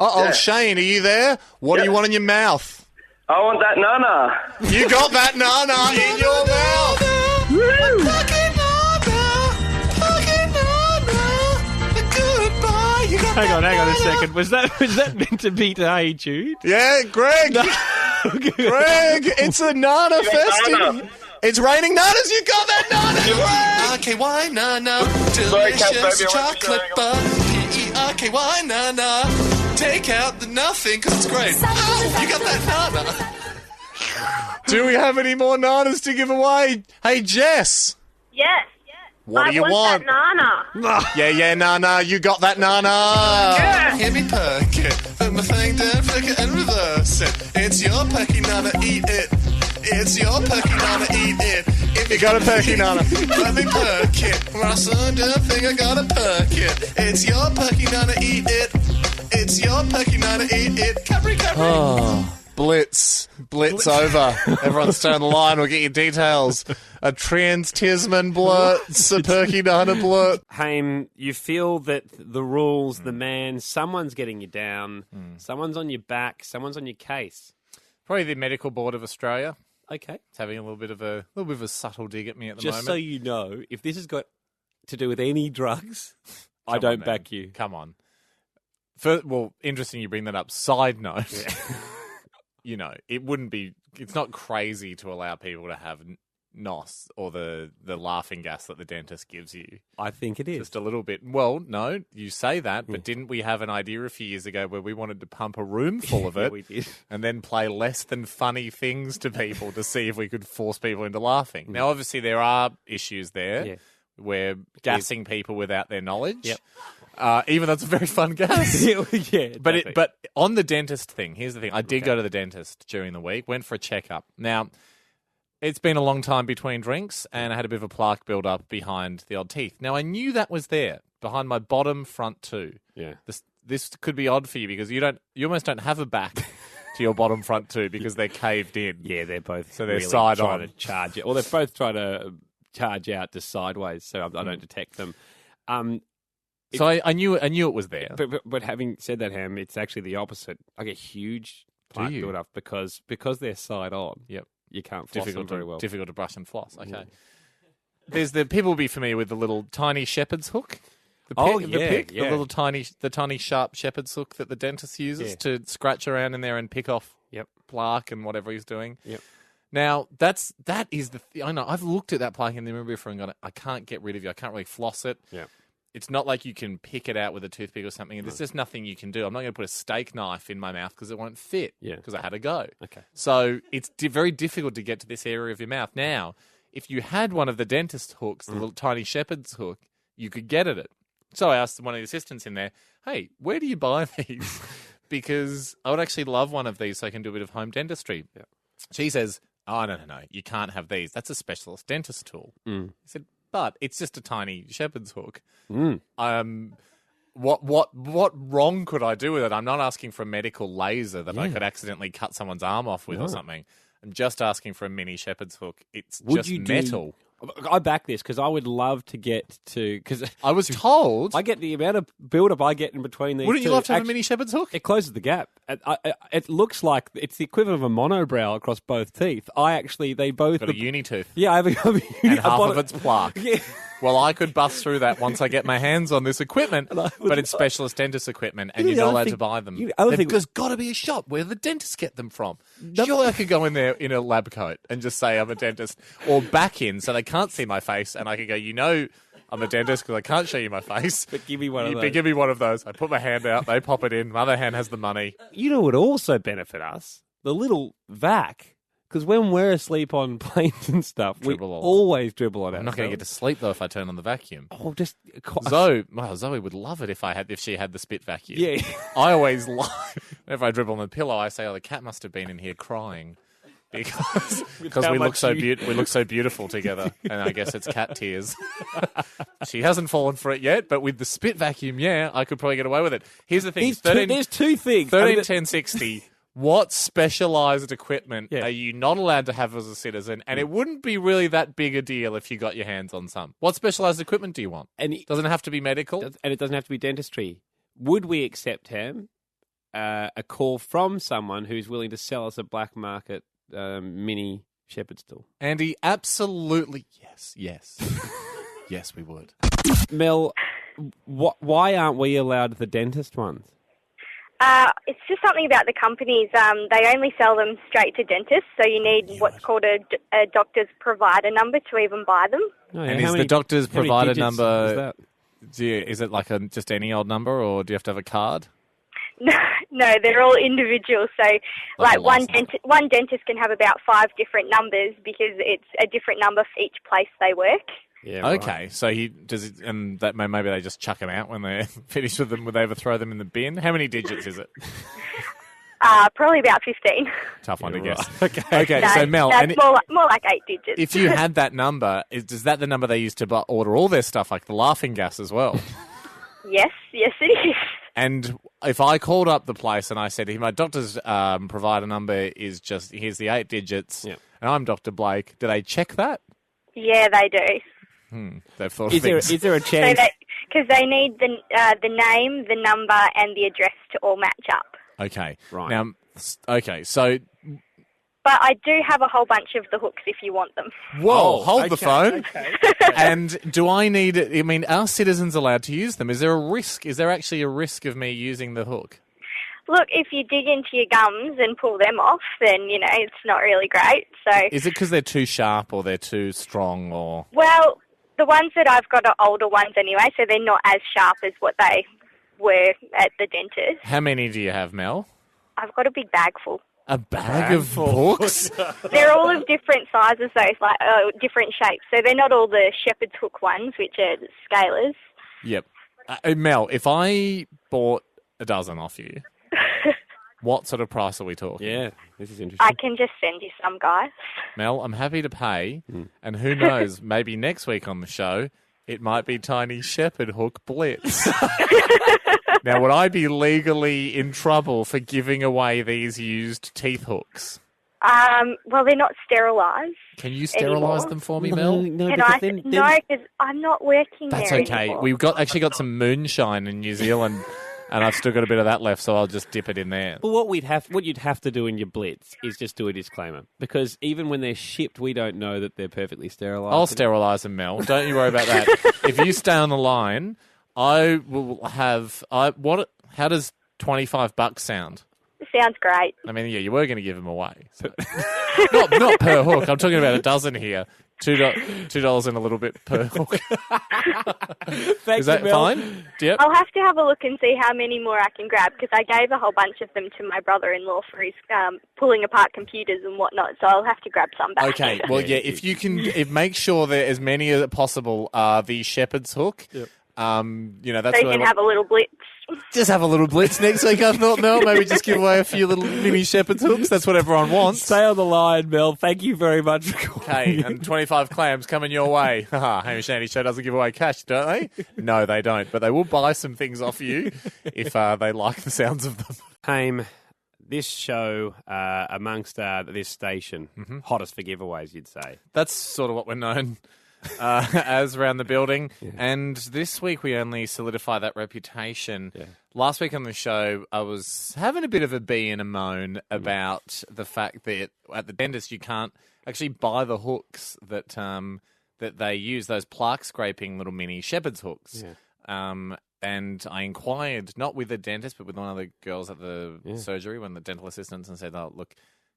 Speaker 1: Uh-oh,
Speaker 12: Yeah.
Speaker 1: Shane, are you there? What do you want in your mouth?
Speaker 12: I want that nana.
Speaker 1: You got that nana in your mouth.
Speaker 8: Hang on a second. Was that meant to be to Hey Jude?
Speaker 1: Yeah, Greg.
Speaker 8: No.
Speaker 1: Greg, it's a nana festival. It's raining nanas. You got that nana. P-E-R-K-Y nana. Delicious chocolate bar. P-E-R-K-Y nana. Take out the nothing because it's great. Oh, you got that nana. Do we have any more nanas to give away? Hey, Jess.
Speaker 16: Yes.
Speaker 1: What do you want?
Speaker 16: That nana.
Speaker 1: Yeah, nana. You got that nana.
Speaker 16: Yeah.
Speaker 1: Hear me perk it. Put my thing down, flick it and reverse it. It's your perky nana, eat it. It's your perky nana, eat it. If you got a perky nana, let me perk it. When I saw the thing, I gotta perk it. It's your perky nana, eat it. It's your perky nana, eat it. Cadbury. Oh. Blitz over. Everyone stay on the line. We'll get your details a trans-Tasman blitz, a Perky-Dana blitz.
Speaker 8: Haim, you feel that the rules, the man, someone's getting you down, someone's on your back, someone's on your case.
Speaker 1: Probably the Medical Board of Australia.
Speaker 8: Okay.
Speaker 1: It's having a little bit of a subtle dig at me at the
Speaker 8: Just
Speaker 1: moment.
Speaker 8: so you know, if this has got to do with any drugs, I don't back you.
Speaker 1: Come on. Well, interesting you bring that up. Side note, it's not crazy to allow people to have NOS or the laughing gas that the dentist gives you.
Speaker 8: I think it is.
Speaker 1: Just a little bit. Well, no, you say that, but didn't we have an idea a few years ago where we wanted to pump a room full of it
Speaker 8: we did.
Speaker 1: and then play less than funny things to people to see if we could force people into laughing? Now, obviously, there are issues there where gassing people without their knowledge.
Speaker 8: Yep.
Speaker 1: Even though it's a very fun gas.
Speaker 8: But
Speaker 1: But on the dentist thing, here's the thing. I did go to the dentist during the week, went for a checkup. Now, it's been a long time between drinks, and I had a bit of a plaque build up behind the odd teeth. Now, I knew that was there, behind my bottom front two.
Speaker 8: Yeah.
Speaker 1: This could be odd for you because you almost don't have a back to your bottom front two because they're caved in.
Speaker 8: Yeah, they're both
Speaker 1: so they're
Speaker 8: really
Speaker 1: side
Speaker 8: trying
Speaker 1: on.
Speaker 8: to charge it. Or they're both trying to charge out just sideways, so I don't detect them.
Speaker 1: So I knew it was there.
Speaker 8: But having said that, Ham, it's actually the opposite. I get huge plaque
Speaker 1: you?
Speaker 8: build up because they're side on.
Speaker 1: Yep.
Speaker 8: You can't floss them very well.
Speaker 1: Difficult to brush and floss. Okay. There's people will be familiar with the little tiny shepherd's hook. The little tiny sharp shepherd's hook that the dentist uses to scratch around in there and pick off plaque and whatever he's doing.
Speaker 8: Yep.
Speaker 1: Now that is I know I've looked at that plaque in the mirror before and gone, I can't get rid of you. I can't really floss it.
Speaker 8: Yeah.
Speaker 1: It's not like you can pick it out with a toothpick or something. There's just nothing you can do. I'm not going to put a steak knife in my mouth because it won't fit.
Speaker 8: Yeah.
Speaker 1: Because I had to go.
Speaker 8: Okay.
Speaker 1: So it's very difficult to get to this area of your mouth. Now, if you had one of the dentist hooks, the little tiny shepherd's hook, you could get at it. So I asked one of the assistants in there, hey, where do you buy these? Because I would actually love one of these so I can do a bit of home dentistry.
Speaker 8: Yeah.
Speaker 1: She says, oh, no, you can't have these. That's a specialist dentist tool. I said, but it's just a tiny shepherd's hook. What wrong could I do with it? I'm not asking for a medical laser that I could accidentally cut someone's arm off with or something. I'm just asking for a mini shepherd's hook. It's metal.
Speaker 8: I back this because I would love to get to... Because
Speaker 1: I was told...
Speaker 8: I get the amount of build-up I get in between these
Speaker 1: Wouldn't
Speaker 8: two.
Speaker 1: you love to have a mini shepherd's hook?
Speaker 8: It closes the gap. It looks like it's the equivalent of a monobrow across both teeth. They both...
Speaker 1: Got a uni tooth.
Speaker 8: Yeah, I have a
Speaker 1: and half of it's plaque.
Speaker 8: Yeah.
Speaker 1: Well, I could bust through that once I get my hands on this equipment, but it's specialist dentist equipment, and you're not allowed to buy them. There's got to be a shop where the dentists get them from. Surely I could go in there in a lab coat and just say I'm a dentist, or back in so they can't see my face, and I could go, I'm a dentist because I can't show you my face.
Speaker 8: But give me one of those.
Speaker 1: Give me one of those. I put my hand out, they pop it in, my other hand has the money.
Speaker 8: You know what would also benefit us? The little vac. Because when we're asleep on planes and stuff, we always dribble on it.
Speaker 1: I'm not going to get to sleep, though, if I turn on the vacuum.
Speaker 8: Oh, just...
Speaker 1: Zoe would love it if she had the spit vacuum.
Speaker 8: Yeah.
Speaker 1: I always whenever I dribble on the pillow, I say, the cat must have been in here crying. Because we look so beautiful together, and I guess it's cat tears. She hasn't fallen for it yet, but with the spit vacuum, I could probably get away with it. Here's the thing:
Speaker 8: there's two things.
Speaker 1: 1060. What specialised equipment are you not allowed to have as a citizen? And it wouldn't be really that big a deal if you got your hands on some. What specialised equipment do you want?
Speaker 8: And
Speaker 1: doesn't have to be medical,
Speaker 8: and it doesn't have to be dentistry. Would we accept, Ham, a call from someone who's willing to sell us a black market mini shepherd's tool?
Speaker 1: Andy, absolutely yes. Yes, we would.
Speaker 8: Mel, why aren't we allowed the dentist ones?
Speaker 18: It's just something about the companies. They only sell them straight to dentists, so you need what's called a doctor's provider number to even buy them.
Speaker 1: Oh, yeah. And is the doctor's provider number... Is it like just any old number, or do you have to have a card?
Speaker 18: No, they're all individual. So, one dentist can have about 5 different numbers because it's a different number for each place they work.
Speaker 8: Yeah.
Speaker 1: Okay, so and that maybe they just chuck them out when they're finished with them. Would they ever throw them in the bin? How many digits is it?
Speaker 18: Probably about 15.
Speaker 1: Tough one to guess.
Speaker 8: Okay.
Speaker 18: No,
Speaker 1: so Mel,
Speaker 18: that's more like 8 digits.
Speaker 1: If you had that number, is that the number they use to order all their stuff, like the laughing gas as well?
Speaker 18: Yes, it is.
Speaker 1: And if I called up the place and I said, my doctor's provider number is here's the 8 digits, and I'm Dr. Blake, do they check that?
Speaker 18: Yeah, they do.
Speaker 1: They've thought
Speaker 8: Is
Speaker 1: of things.
Speaker 8: there a chance?
Speaker 18: Because they need the name, the number, and the address to all match up.
Speaker 1: Okay.
Speaker 8: Right.
Speaker 1: Now, okay, so...
Speaker 18: But I do have a whole bunch of the hooks if you want them.
Speaker 1: Whoa, hold the phone.
Speaker 8: Okay.
Speaker 1: And do I need it? I mean, are citizens allowed to use them? Is there a risk? Is there actually a risk of me using the hook?
Speaker 18: Look, if you dig into your gums and pull them off, then, it's not really great. So,
Speaker 1: Is it because they're too sharp or they're too strong or...
Speaker 18: well, the ones that I've got are older ones anyway, so they're not as sharp as what they were at the dentist.
Speaker 1: How many do you have, Mel?
Speaker 18: I've got a big bag full.
Speaker 1: A bag of hooks?
Speaker 18: They're all of different sizes, though, like different shapes. So they're not all the shepherd's hook ones, which are scalers.
Speaker 1: Yep. Mel, if I bought a dozen off you, what sort of price are we talking?
Speaker 8: Yeah, this is interesting.
Speaker 18: I can just send you some, guys.
Speaker 1: Mel, I'm happy to pay, and who knows, maybe next week on the show, it might be Tiny Shepherd Hook Blitz. Now, would I be legally in trouble for giving away these used teeth hooks?
Speaker 18: Well, they're not sterilised.
Speaker 1: Can you sterilise them for me, Mel?
Speaker 18: No, because I'm not working
Speaker 1: That's
Speaker 18: there
Speaker 1: okay.
Speaker 18: anymore.
Speaker 1: We've actually got some moonshine in New Zealand, and I've still got a bit of that left, so I'll just dip it in there.
Speaker 8: Well, what you'd have to do in your Blitz is just do a disclaimer, because even when they're shipped, we don't know that they're perfectly sterilised.
Speaker 1: I'll sterilise them, Mel. Don't you worry about that. If you stay on the line, I will have... How does $25 sound?
Speaker 18: Sounds great.
Speaker 1: I mean, yeah, you were going to give them away. So. not per hook. I'm talking about a dozen here. $2 and a little bit per hook. Is that fine? Yep.
Speaker 18: I'll have to have a look and see how many more I can grab, because I gave a whole bunch of them to my brother-in-law for his pulling apart computers and whatnot, so I'll have to grab some back.
Speaker 1: Okay, well, yeah, if you can make sure that as many as possible are the shepherd's hook.
Speaker 8: Yep.
Speaker 1: That's
Speaker 18: so you can have a little blitz.
Speaker 1: Just have a little blitz next week, I thought, Mel. Maybe just give away a few little mini shepherd's hooks. That's what everyone wants.
Speaker 8: Stay on the line, Mel. Thank you very much for calling.
Speaker 1: Okay, and 25 clams coming your way. Hamish Andy Show doesn't give away cash, don't they? No, they don't. But they will buy some things off you if they like the sounds of them.
Speaker 8: Haim, this show, amongst this station, hottest for giveaways, you'd say.
Speaker 1: That's sort of what we're known as around the building. Yeah. And this week we only solidify that reputation. Yeah. Last week on the show, I was having a bit of a bee and a moan about the fact that at the dentist you can't actually buy the hooks that that they use, those plaque scraping little mini shepherd's hooks. Yeah. And I inquired, not with the dentist, but with one of the girls at the surgery, one of the dental assistants, and said, "Oh, look,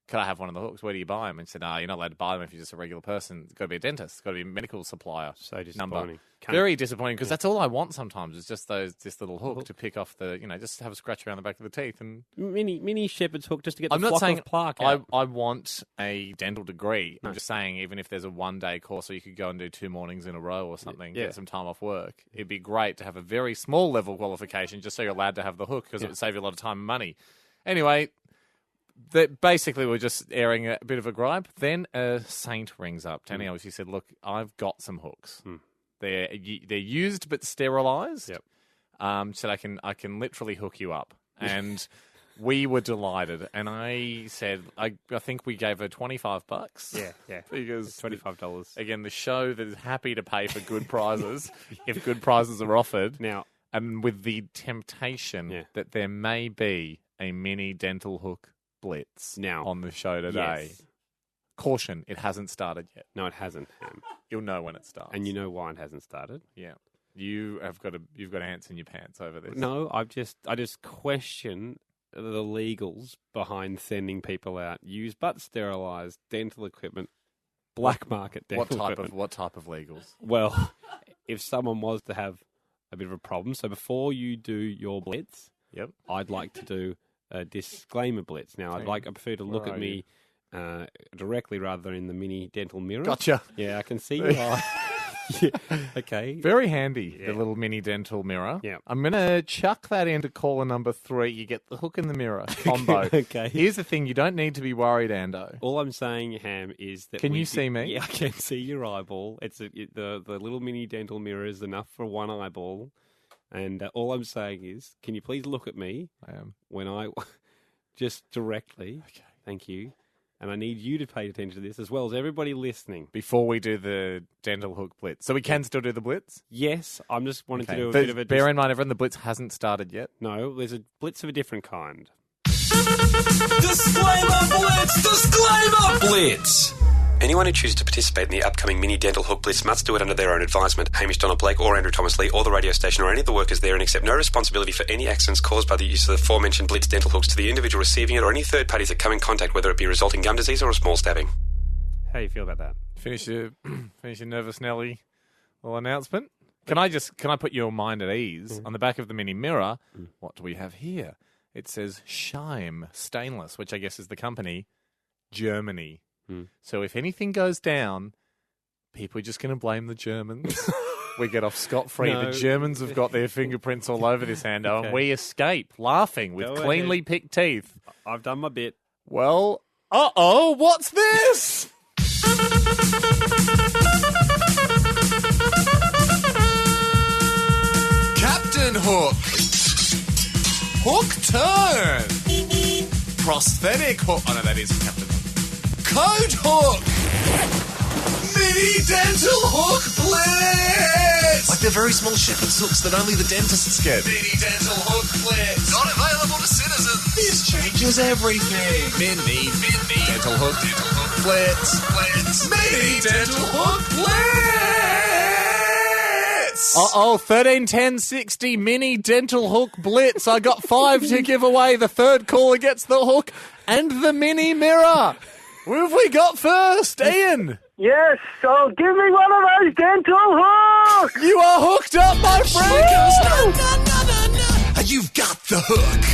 Speaker 1: could I have one of the hooks? Where do you buy them?" And said, "No, you're not allowed to buy them if you're just a regular person. It's got to be a dentist. It's got to be a medical supplier."
Speaker 8: So disappointing.
Speaker 1: Number. Very disappointing, because that's all I want sometimes. Is just this little hook to pick off the, just have a scratch around the back of the teeth and
Speaker 8: mini shepherd's hook just to get the
Speaker 1: I'm not saying
Speaker 8: of plaque out.
Speaker 1: I want a dental degree. No. I'm just saying, even if there's a one-day course, or you could go and do 2 mornings in a row or something, get some time off work, it'd be great to have a very small level qualification just so you're allowed to have the hook, because it would save you a lot of time and money. Anyway. Basically, we're just airing a bit of a gripe. Then a saint rings up. Tony obviously said, "Look, I've got some hooks. They're used but sterilised. Yep. So I can literally hook you up." And we were delighted. And I said, I think we gave her $25.
Speaker 8: Yeah.
Speaker 1: Because
Speaker 8: $25.
Speaker 1: Again, the show that is happy to pay for good prizes if good prizes are offered.
Speaker 8: Now,
Speaker 1: and with the temptation that there may be a mini dental hook Blitz
Speaker 8: now
Speaker 1: on the show today. Yes. Caution, it hasn't started yet.
Speaker 8: No, it hasn't.
Speaker 1: You'll know when it starts.
Speaker 8: And you know why it hasn't started?
Speaker 1: Yeah. You've got ants in your pants over this.
Speaker 8: No, I just question the legals behind sending people out used but sterilised dental equipment, black market dental equipment.
Speaker 1: What type of legals?
Speaker 8: Well, if someone was to have a bit of a problem, so before you do your Blitz, I'd like to do a disclaimer Blitz. Now, I prefer to look at me directly rather than in the mini dental mirror.
Speaker 1: Gotcha.
Speaker 8: Yeah, I can see you. Okay.
Speaker 1: Very handy, the little mini dental mirror.
Speaker 8: Yeah.
Speaker 1: I'm going to chuck that into caller number 3. You get the hook in the mirror combo.
Speaker 8: Okay.
Speaker 1: Here's the thing. You don't need to be worried, Ando.
Speaker 8: All I'm saying, Ham, is that...
Speaker 1: Can you see me?
Speaker 8: Yeah, I can see your eyeball. It's the little mini dental mirror is enough for one eyeball. And all I'm saying is, can you please look at me?
Speaker 1: I am.
Speaker 8: When I just directly, thank you, And I need you to pay attention to this as well as everybody listening.
Speaker 1: Before we do the dental hook blitz. So we can still do the blitz?
Speaker 8: Yes, I'm just wanting to do a
Speaker 1: But
Speaker 8: bit of a...
Speaker 1: bear in mind, everyone, the blitz hasn't started yet.
Speaker 8: No, there's a blitz of a different kind.
Speaker 7: Disclaimer Blitz! Disclaimer Blitz!
Speaker 19: Anyone who chooses to participate in the upcoming mini dental hook blitz must do it under their own advisement. Hamish Donald Blake or Andrew Thomas Lee or the radio station or any of the workers there and accept no responsibility for any accidents caused by the use of the aforementioned blitz dental hooks to the individual receiving it or any third parties that come in contact, whether it be resulting gum disease or a small stabbing.
Speaker 8: How do you feel about that?
Speaker 1: Finish your nervous Nelly little announcement. Can I put your mind at ease? On the back of the mini mirror, what do we have here? It says Scheim Stainless, which I guess is the company, Germany. So if anything goes down, people are just going to blame the Germans. We get off scot-free.
Speaker 8: No.
Speaker 1: The Germans have got their fingerprints all over this, Hando,
Speaker 8: Okay.
Speaker 1: and we escape laughing with
Speaker 8: Go
Speaker 1: cleanly
Speaker 8: ahead.
Speaker 1: picked teeth.
Speaker 8: I've done my bit.
Speaker 1: Well, what's this?
Speaker 10: Captain Hook. Hook turn. Prosthetic hook. Oh, no, that is Captain Hook. Code hook. Mini dental hook blitz. Like they're very small shepherd's hooks that only the dentists get. Mini dental hook blitz. Not available to citizens. This changes everything. Mini dental hook blitz. Mini dental hook blitz.
Speaker 1: 13-10-60 mini dental hook blitz. I got 5 to give away. The third caller gets the hook and the mini mirror. Who have we got first? Ian.
Speaker 15: Yes, so give me one of those dental hooks!
Speaker 1: You are hooked up, my friend!
Speaker 10: You've got the hook.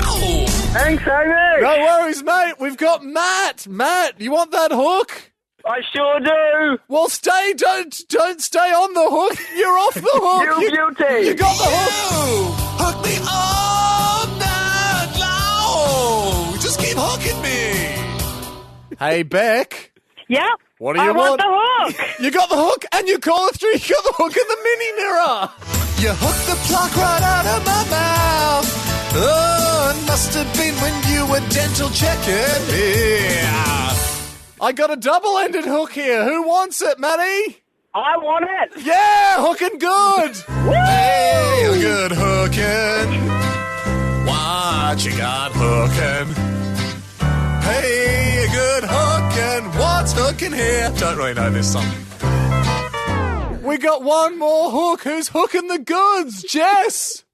Speaker 10: Ow!
Speaker 15: Thanks, Amy!
Speaker 1: No worries, mate. We've got Matt. Matt, you want that hook?
Speaker 15: I sure do!
Speaker 1: Well, don't stay on the hook. You're off the hook.
Speaker 15: You beauty!
Speaker 1: You got the hook.
Speaker 10: Hook me all night long. Just keep hooking me.
Speaker 1: Hey, Beck.
Speaker 18: Yeah?
Speaker 1: What do you
Speaker 18: I want
Speaker 1: want?
Speaker 18: the hook!
Speaker 1: You got the hook and you call it through. You got the hook and the mini mirror.
Speaker 10: You hooked the plug right out of my mouth. Oh, it must have been when you were dental checking me.
Speaker 1: I got a double-ended hook here. Who wants it, Matty?
Speaker 15: I want it!
Speaker 1: Yeah, hooking good.
Speaker 10: Hey, a good hooking. What you got hooking? Hey, a good hooking. What's hooking here? Don't really know this song.
Speaker 1: We got one more hook. Who's hooking the goods? Jess.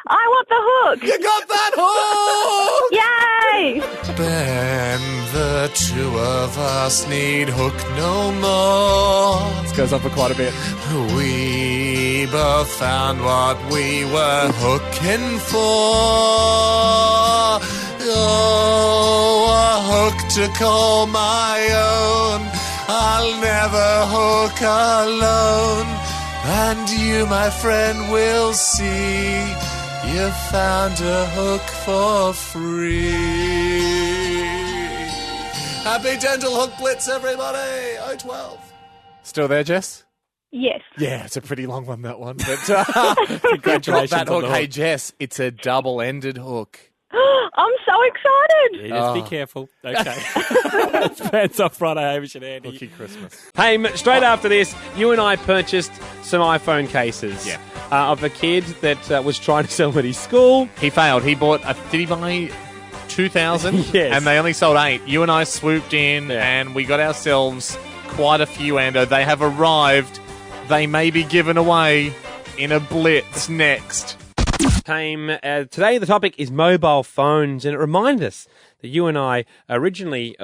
Speaker 18: I want the hook!
Speaker 10: You got that hook!
Speaker 18: Yay!
Speaker 10: Ben, the two of us need hook no more.
Speaker 1: This goes on for quite a bit.
Speaker 10: We both found what we were hooking for. Oh, a hook to call my own. I'll never hook alone. And you, my friend, will see you found a hook for free. Happy Dental Hook Blitz, everybody! 012.
Speaker 1: Still there, Jess?
Speaker 18: Yes.
Speaker 1: Yeah, it's a pretty long one, that one. But
Speaker 8: Congratulations
Speaker 1: that
Speaker 8: on
Speaker 1: hook.
Speaker 8: the
Speaker 1: Hey,
Speaker 8: hook.
Speaker 1: Jess, it's a double-ended hook.
Speaker 18: I'm so excited!
Speaker 8: Yeah, just be careful. Okay. It's Pants Off Friday, Hamish and Andy.
Speaker 1: Hooky Christmas.
Speaker 8: Hey, straight after this, you and I purchased some iPhone cases.
Speaker 1: Yeah.
Speaker 8: Of a kid that was trying to sell them at his school.
Speaker 1: He failed. He bought, did he buy 2,000?
Speaker 8: Yes.
Speaker 1: And they only sold 8. You and I swooped in and we got ourselves quite a few, Ando. They have arrived. They may be given away in a blitz next.
Speaker 8: Today the topic is mobile phones, and it reminds us that you and I originally,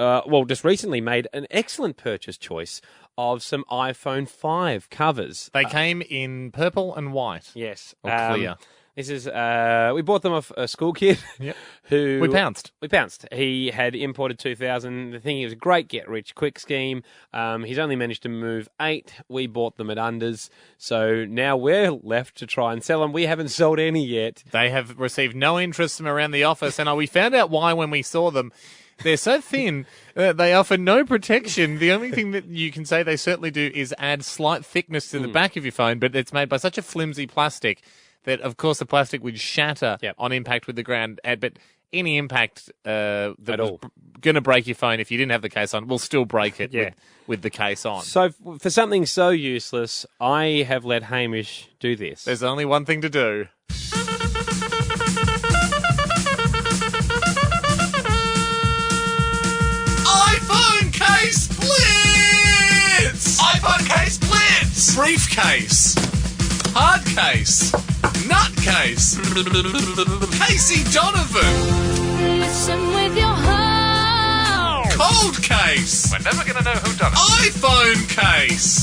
Speaker 8: just recently made an excellent purchase choice of some iPhone 5 covers.
Speaker 1: They came in purple and white.
Speaker 8: Yes.
Speaker 1: Or clear.
Speaker 8: This is, we bought them off a school kid.
Speaker 1: Yep.
Speaker 8: Who
Speaker 1: We pounced.
Speaker 8: He had imported 2,000. The thing, it was a great get-rich-quick scheme. He's only managed to move 8. We bought them at unders. So now we're left to try and sell them. We haven't sold any yet.
Speaker 1: They have received no interest from around the office, and we found out why when we saw them. They're so thin, they offer no protection. The only thing that you can say they certainly do is add slight thickness to the back of your phone, but it's made by such a flimsy plastic that, of course, the plastic would shatter on impact with the ground. But any impact that
Speaker 8: At
Speaker 1: was
Speaker 8: all.
Speaker 1: going to break your phone if you didn't have the case on, we'll still break it with the case on.
Speaker 8: So for something so useless, I have let Hamish do this.
Speaker 1: There's only one thing to do.
Speaker 7: iPhone case blitz! iPhone case blitz! Briefcase. Hard case. Nutcase. Casey Donovan.
Speaker 16: Listen with your heart.
Speaker 7: Cold case.
Speaker 3: We're never going to know who done it.
Speaker 7: iPhone case.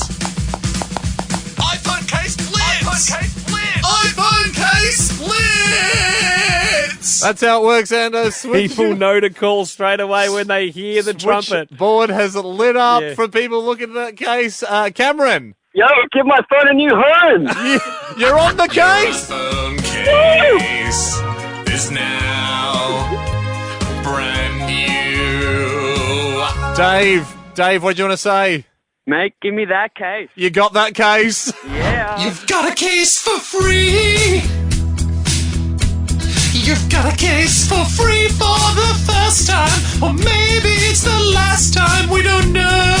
Speaker 7: iPhone case blitz. iPhone case blitz. iPhone case blitz.
Speaker 1: That's how it works, Ando.
Speaker 8: People know to call straight away when they hear the trumpet.
Speaker 1: Board has lit up for people looking at that case. Cameron.
Speaker 12: Yo, give my phone a new home.
Speaker 1: You're on the case.
Speaker 7: iPhone case is now brand new.
Speaker 1: Dave, what do you want to say?
Speaker 12: Mate, give me that case.
Speaker 1: You got that case?
Speaker 12: Yeah.
Speaker 7: You've got a case for free. You've got a case for free for the first time, or maybe it's the last time. We don't know.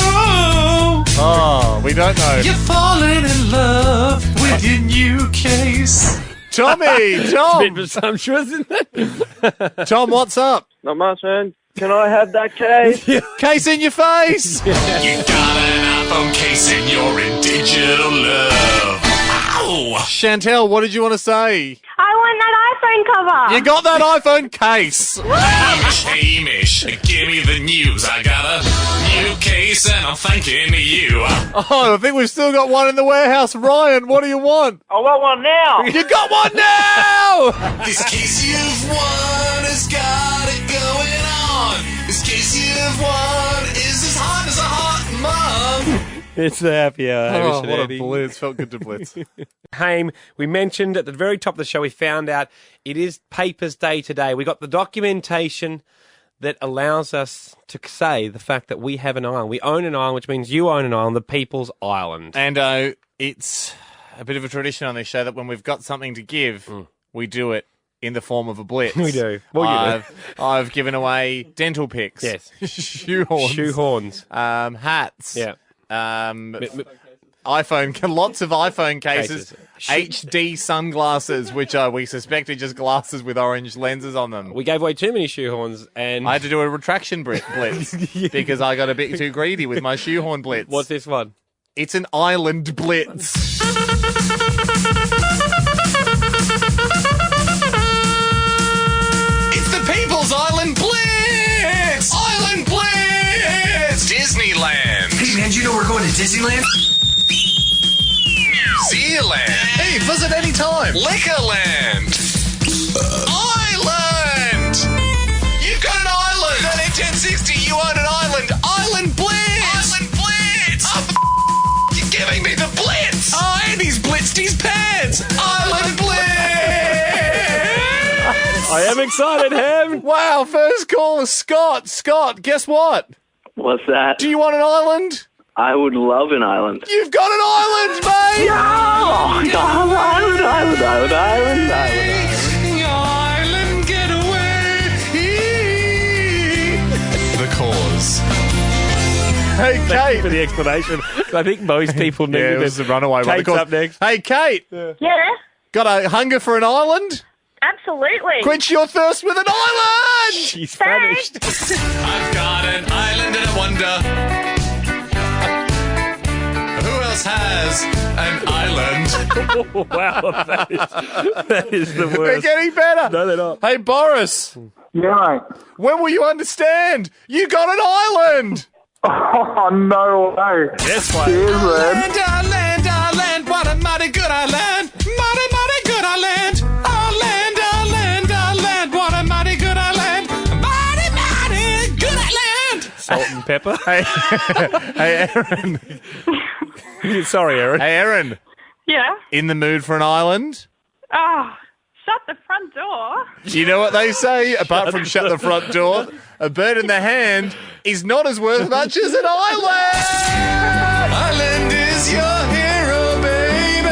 Speaker 1: Oh, we don't know.
Speaker 7: You're falling in love with your new case.
Speaker 1: Tommy,
Speaker 8: It's a
Speaker 1: Tom.
Speaker 8: bit presumptuous, isn't it?
Speaker 1: Tom, what's up?
Speaker 12: Not much, man. Can I have that case?
Speaker 1: Case in your face.
Speaker 7: You got an iPhone case and you're in digital love. Ow!
Speaker 1: Chantel, what did you want to say?
Speaker 18: I want that iPhone cover.
Speaker 1: You got that iPhone case.
Speaker 7: Hamish, give me the news. I got a new case and I'm thanking you.
Speaker 1: Oh, I think we've still got one in the warehouse. Ryan, what do you want?
Speaker 12: I want one now.
Speaker 1: You got one now!
Speaker 7: This case you've won has got it going on. This case you've won is as hot as a hot mum.
Speaker 8: It's the happy hour. Hamish
Speaker 1: Oh,
Speaker 8: and
Speaker 1: what a
Speaker 8: Andy.
Speaker 1: blitz. Felt good to blitz.
Speaker 8: Haim, we mentioned at the very top of the show, we found out it is Papers Day today. We got the documentation that allows us to say the fact that we have an island. We own an island, which means you own an island, the People's Island.
Speaker 1: And it's a bit of a tradition on this show that when we've got something to give, we do it in the form of a blitz.
Speaker 8: We do. Well, you
Speaker 1: I've given away dental picks.
Speaker 8: Yes.
Speaker 1: Shoehorns. Hats.
Speaker 8: Yeah.
Speaker 1: iPhone, lots of iPhone cases. HD sunglasses, which we suspect are just glasses with orange lenses on them.
Speaker 8: We gave away too many shoehorns, and
Speaker 1: I had to do a retraction blitz because I got a bit too greedy with my shoehorn blitz.
Speaker 8: What's this one?
Speaker 1: It's an island blitz.
Speaker 7: It's the People's Island Blitz! Island Blitz! Disneyland!
Speaker 20: Hey man, do you know we're going to Disneyland?
Speaker 7: New Zealand! Hey, visit any time! Liquorland! Island! You've got an island! 1060, you own an island! Island Blitz! Island Blitz! You're giving me the Blitz! Oh, and he's blitzed his pants! Island Blitz!
Speaker 8: I am excited, Ham.
Speaker 1: Wow, first call is Scott. Scott, guess what?
Speaker 12: What's that?
Speaker 1: Do you want an island?
Speaker 12: I would love an island.
Speaker 1: You've got an island, mate!
Speaker 12: Island.
Speaker 7: Island getaway. The cause.
Speaker 1: Hey,
Speaker 8: Thank you
Speaker 1: Kate.
Speaker 8: for the explanation. I think most people need
Speaker 1: Yeah, it
Speaker 8: it.
Speaker 1: was a runaway one.
Speaker 8: Kate's
Speaker 1: Of course.
Speaker 8: up next.
Speaker 1: Hey, Kate.
Speaker 18: Yeah,
Speaker 1: Got a hunger for an island?
Speaker 18: absolutely.
Speaker 1: Quench your thirst with an island!
Speaker 8: She's
Speaker 18: Thanks.
Speaker 8: vanished.
Speaker 7: I've got an island and I wonder who else has an island.
Speaker 8: Wow, that is the
Speaker 1: They're
Speaker 8: worst.
Speaker 1: getting better.
Speaker 8: No, they're not.
Speaker 1: Hey, Boris.
Speaker 15: Yeah.
Speaker 1: When will you understand? You got an island!
Speaker 15: Oh, no way.
Speaker 8: Yes, one.
Speaker 15: Cheers, man.
Speaker 7: Island, what a mighty good island. Mighty good island. Island, what a mighty good island. Mighty good island.
Speaker 8: Salt and pepper.
Speaker 1: Hey, hey, Aaron.
Speaker 8: Sorry, Aaron.
Speaker 1: Hey, Aaron.
Speaker 6: Yeah.
Speaker 1: In the mood for an island?
Speaker 6: Oh, shut the front door.
Speaker 1: Do you know what they say? Apart from shut the front door, a bird in the hand is not as worth much as an island!
Speaker 7: Island is your hero, baby.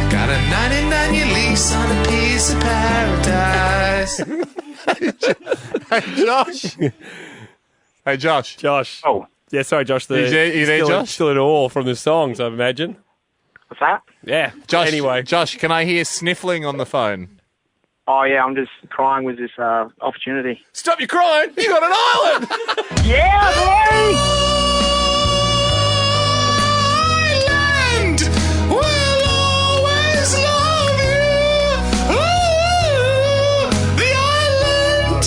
Speaker 7: Got a 99-year lease on a piece of Paris.
Speaker 1: Josh. Hey, Josh.
Speaker 8: Josh.
Speaker 12: Oh.
Speaker 8: Yeah, sorry, Josh.
Speaker 1: You there, Josh?
Speaker 8: Still in awe from the songs, I imagine.
Speaker 12: What's that?
Speaker 8: Yeah.
Speaker 1: Josh,
Speaker 8: Anyway.
Speaker 1: Josh, can I hear sniffling on the phone?
Speaker 12: Oh, yeah, I'm just crying with this opportunity.
Speaker 1: Stop your crying! You got an island!
Speaker 12: Yeah, boy!
Speaker 7: Island will always love you. Ooh, the island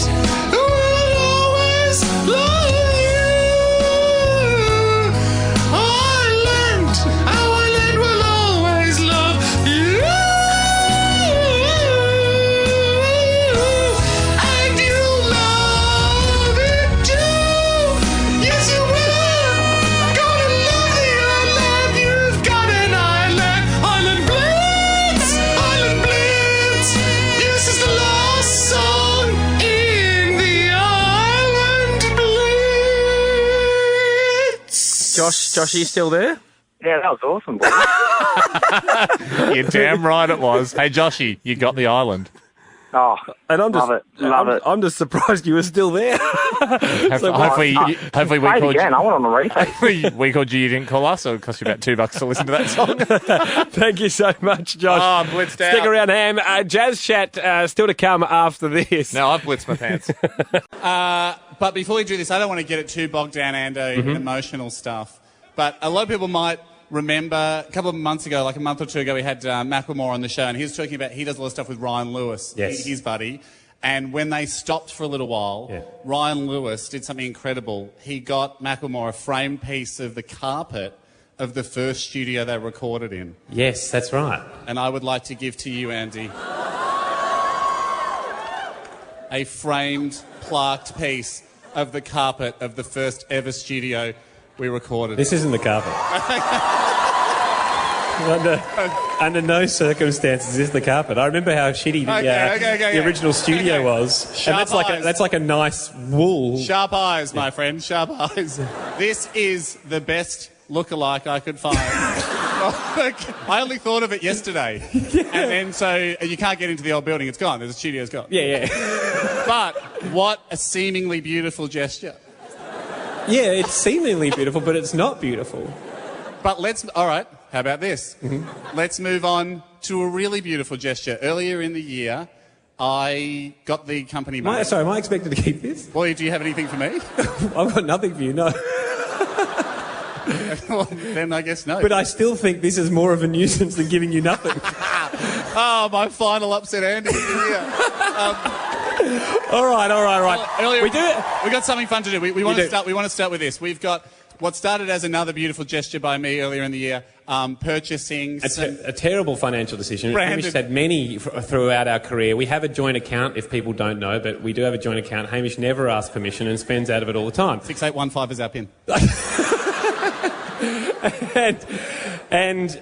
Speaker 7: will always love you. Island, our island will always love you. And you'll love it too. Yes, you will. Gonna love the island. You've got an island. Island Blitz. Island Blitz. This is the last song in the Island Blitz.
Speaker 8: Josh, are you still there?
Speaker 12: Yeah, that was awesome, boy.
Speaker 1: You're damn right it was. Hey, Joshy, you got the island.
Speaker 12: Oh,
Speaker 8: And I'm just,
Speaker 12: love it.
Speaker 8: I'm just surprised you were still there.
Speaker 1: Hopefully we
Speaker 12: Play it
Speaker 1: called
Speaker 12: again.
Speaker 1: you.
Speaker 12: I want on the replay.
Speaker 1: We called you didn't call us, so it cost you about $2 to listen to that song.
Speaker 8: Thank you so much, Josh.
Speaker 1: Oh, I'm blitzed out.
Speaker 8: Stick around, Ham. Jazz chat still to come after this.
Speaker 1: No, I've blitzed my pants.
Speaker 21: But before we do this, I don't want to get it too bogged down, Ando, in emotional stuff. But a lot of people might remember a couple of months ago, like a month or two ago, we had Macklemore on the show, and he was talking about he does a lot of stuff with Ryan Lewis, his buddy. And when they stopped for a little while, Ryan Lewis did something incredible. He got Macklemore a framed piece of the carpet of the first studio they recorded in.
Speaker 22: Yes, that's right.
Speaker 21: And I would like to give to you, Andy, a framed, plaqued piece of the carpet of the first ever studio we recorded.
Speaker 22: This isn't the carpet. Under no circumstances is this the carpet. I remember how shitty the original studio was.
Speaker 21: Sharp
Speaker 22: and
Speaker 21: eyes.
Speaker 22: that's like a nice wool.
Speaker 21: Sharp eyes, my friend, sharp eyes. This is the best lookalike I could find. I only thought of it yesterday. And then so you can't get into the old building, it's gone, the studio's gone.
Speaker 22: Yeah.
Speaker 21: But what a seemingly beautiful gesture.
Speaker 22: Yeah, it's seemingly beautiful, but it's not beautiful.
Speaker 21: But all right, how about this? Let's move on to a really beautiful gesture. Earlier in the year, I got the company...
Speaker 22: Am I expected to keep this?
Speaker 21: Well, do you have anything for me?
Speaker 22: I've got nothing for you, no.
Speaker 21: Well, then I guess no.
Speaker 22: But I still think this is more of a nuisance than giving you nothing.
Speaker 21: Oh, my final upset Andy of the year.
Speaker 22: All right.
Speaker 21: Well, earlier, we got something fun to do. We want to start with this. We've got what started as another beautiful gesture by me earlier in the year, purchasing
Speaker 22: a terrible financial decision.
Speaker 21: Branded.
Speaker 22: Hamish had many throughout our career. We have a joint account, if people don't know, but we do have a joint account. Hamish never asks permission and spends out of it all the time.
Speaker 21: 6815 is our PIN.
Speaker 22: and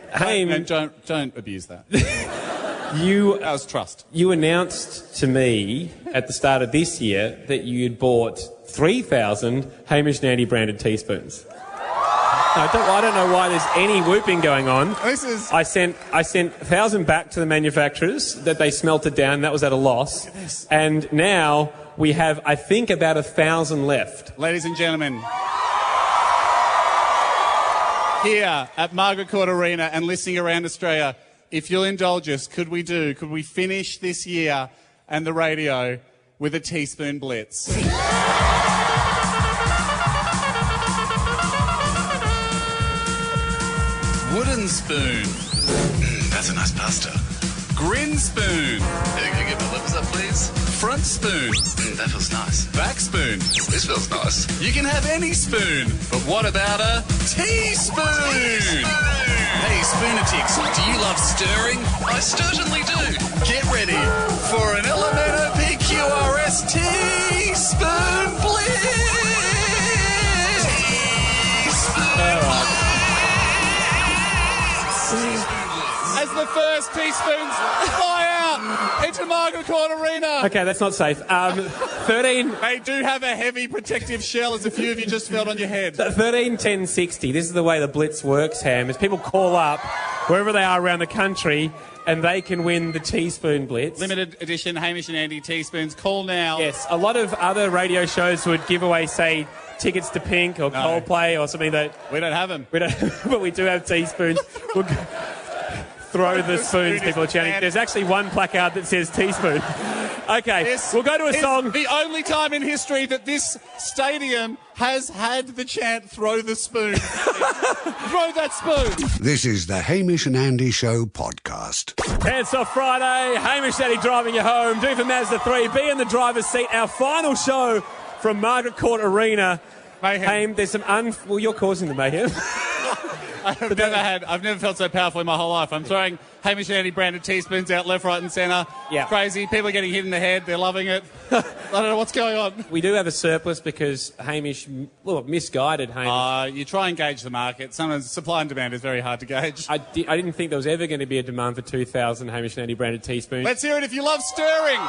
Speaker 21: don't abuse that.
Speaker 22: That
Speaker 21: was trust.
Speaker 22: You announced to me at the start of this year that you'd bought 3,000 Hamish Andy branded teaspoons. I don't know why there's any whooping going on. I sent 1,000 back to the manufacturers that they smelted down. That was at a loss. And now we have, I think, about 1,000 left.
Speaker 21: Ladies and gentlemen, here at Margaret Court Arena and listening around Australia, if you'll indulge us, could we finish this year and the radio with a teaspoon blitz? Wooden spoon. That's a nice pasta. Grin spoon. Can I get my livers up, please? Front spoon. That feels nice. Back spoon. This feels nice. You can have any spoon, but what about a teaspoon? Hey, Spoonatics, do you love stirring? I certainly do. Get ready for an Elemento PQRS teaspoon blitz. As the first teaspoons fly out into Margaret Court Arena.
Speaker 22: Okay, that's not safe. 13...
Speaker 21: They do have a heavy protective shell, as a few of you just felt on your head.
Speaker 22: 13 10 60. This is the way the blitz works, Ham. As people call up, wherever they are around the country, and they can win the Teaspoon Blitz.
Speaker 9: Limited edition Hamish and Andy teaspoons. Call now.
Speaker 22: Yes, a lot of other radio shows would give away, say, tickets to Pink or Coldplay or something that...
Speaker 9: We don't have them.
Speaker 22: We don't, but we do have teaspoons. We'll throw the spoons, people are chanting. There's actually one placard that says teaspoon. Okay, we'll go to a song.
Speaker 9: The only time in history that this stadium has had the chant, throw the spoon. Throw that spoon.
Speaker 11: This is the Hamish and Andy Show podcast.
Speaker 22: Pants Off Friday, Hamish Andy driving you home. Do for Mazda 3, be in the driver's seat. Our final show from Margaret Court Arena.
Speaker 9: Mayhem.
Speaker 22: There's some well, you're causing the mayhem.
Speaker 9: I've never felt so powerful in my whole life. I'm throwing Hamish and Andy branded teaspoons out left, right and centre.
Speaker 22: Yeah.
Speaker 9: Crazy. People are getting hit in the head. They're loving it. I don't know what's going on.
Speaker 22: We do have a surplus because Hamish, misguided Hamish.
Speaker 9: You try and gauge the market. Sometimes supply and demand is very hard to gauge.
Speaker 22: I didn't think there was ever going to be a demand for 2,000 Hamish and Andy branded teaspoons.
Speaker 9: Let's hear it if you love stirring.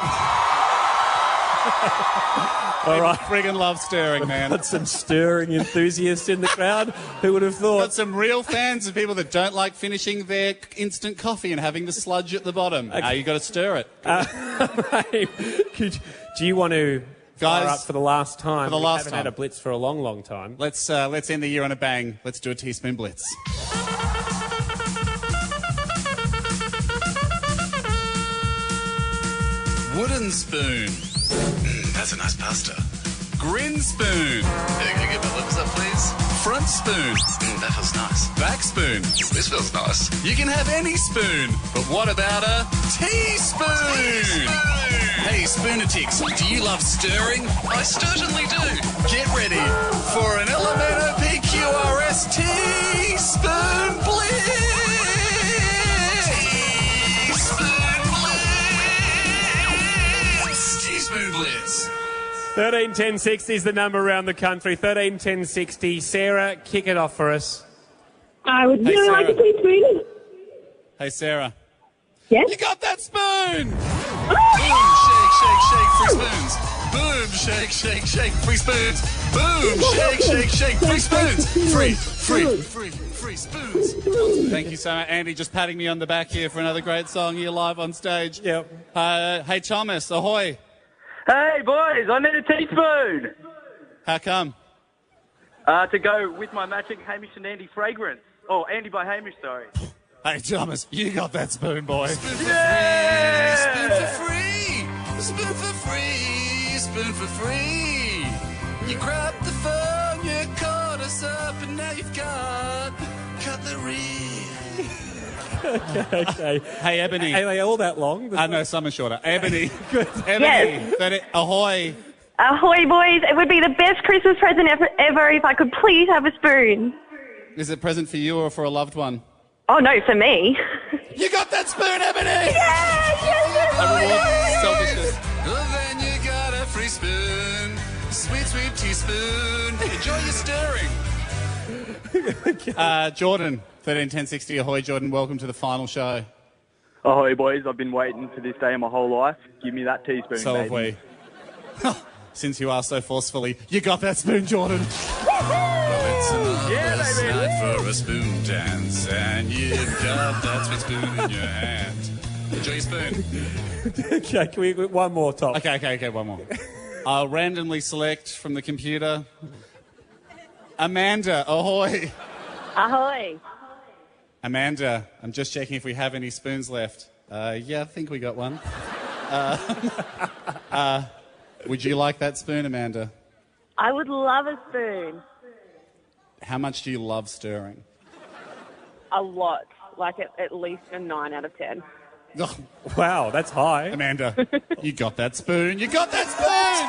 Speaker 22: All right.
Speaker 9: Friggin' love stirring, man.
Speaker 22: Got some stirring enthusiasts in the crowd. Who would have thought?
Speaker 9: Got some real fans of people that don't like finishing their instant coffee and having the sludge at the bottom.
Speaker 22: Okay.
Speaker 9: You've got to stir it.
Speaker 22: Do you want to fire
Speaker 9: Guys,
Speaker 22: up for the last time?
Speaker 9: for the last
Speaker 22: haven't
Speaker 9: time.
Speaker 22: had a blitz for a long, long time.
Speaker 9: Let's end the year on a bang. Let's do a teaspoon blitz. Wooden spoon. That's a nice pasta. Grin spoon. Can you get my lips up, please? Front spoon. That feels nice. Back spoon. This feels nice. You can have any spoon, but what about a teaspoon? Hey, Spoonatics, do you love stirring? I certainly do. Get ready for an Elemento PQRS teaspoon blitz. Teaspoon blitz.
Speaker 22: 131060 is the number around the country. 131060. Sarah, kick it off for us.
Speaker 6: I would really like a teaspoon.
Speaker 9: Hey, Sarah.
Speaker 6: Yes?
Speaker 9: You got that spoon! Boom, shake, shake, shake, free spoons. Boom, shake, shake, shake, free spoons. Boom, shake, shake, shake, free spoons. Free spoons. Thank you so much, Andy. Just patting me on the back here for another great song here live on stage.
Speaker 22: Yep.
Speaker 9: Hey, Thomas, ahoy.
Speaker 23: Hey, boys, I need a teaspoon.
Speaker 9: How come?
Speaker 23: To go with my matching Hamish and Andy fragrance. Oh, Andy by Hamish, sorry.
Speaker 9: Hey, Thomas, you got that spoon, boy. Spoon for free. Spoon for free. Spoon for free. You grabbed the phone, you caught us up, and now you've got cutlery.
Speaker 22: Okay.
Speaker 9: Hey, Ebony.
Speaker 22: Are they all that long?
Speaker 9: No, some are shorter. Ebony.
Speaker 22: Good.
Speaker 9: Ebony. Yes. Ahoy.
Speaker 6: Ahoy, boys. It would be the best Christmas present ever if I could please have a spoon.
Speaker 9: Is it a present for you or for a loved one?
Speaker 6: Oh, no, for me.
Speaker 9: You got that spoon, Ebony!
Speaker 6: Yes!
Speaker 9: Selfishness. Well, then you got a free spoon. Sweet, sweet teaspoon. Enjoy your stirring. Jordan, 131060. Ahoy, Jordan. Welcome to the final show.
Speaker 23: Ahoy, boys. I've been waiting for this day my whole life. Give me that teaspoon,
Speaker 9: So have we. Since you asked so forcefully, you got that spoon, Jordan. Well, it's another night for a spoon dance, and you've got that sweet spoon in your hand. Enjoy your spoon.
Speaker 22: Okay, can we one more top?
Speaker 9: Okay, one more. I'll randomly select from the computer. Amanda, ahoy.
Speaker 6: Ahoy.
Speaker 9: Amanda, I'm just checking if we have any spoons left. Yeah, I think we got one. Would you like that spoon, Amanda?
Speaker 6: I would love a spoon.
Speaker 9: How much do you love stirring?
Speaker 6: A lot. Like at least a 9 out of 10.
Speaker 9: Oh,
Speaker 22: wow, that's high.
Speaker 9: Amanda, you got that spoon. You got that spoon!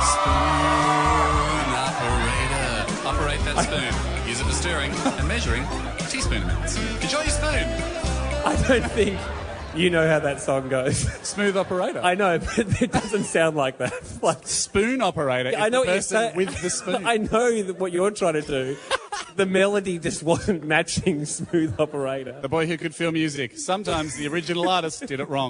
Speaker 9: Spoon operator. Operate that spoon. Use it for stirring and measuring teaspoon amounts. Enjoy your spoon.
Speaker 22: I don't think you know how that song goes.
Speaker 9: Smooth operator.
Speaker 22: I know, but it doesn't sound like that. Like
Speaker 9: spoon operator.
Speaker 22: I know
Speaker 9: the
Speaker 22: what
Speaker 9: person
Speaker 22: you're saying.
Speaker 9: with the spoon.
Speaker 22: I know what you're trying to do. The melody just wasn't matching Smooth Operator.
Speaker 9: The boy who could feel music. Sometimes the original artist did it wrong.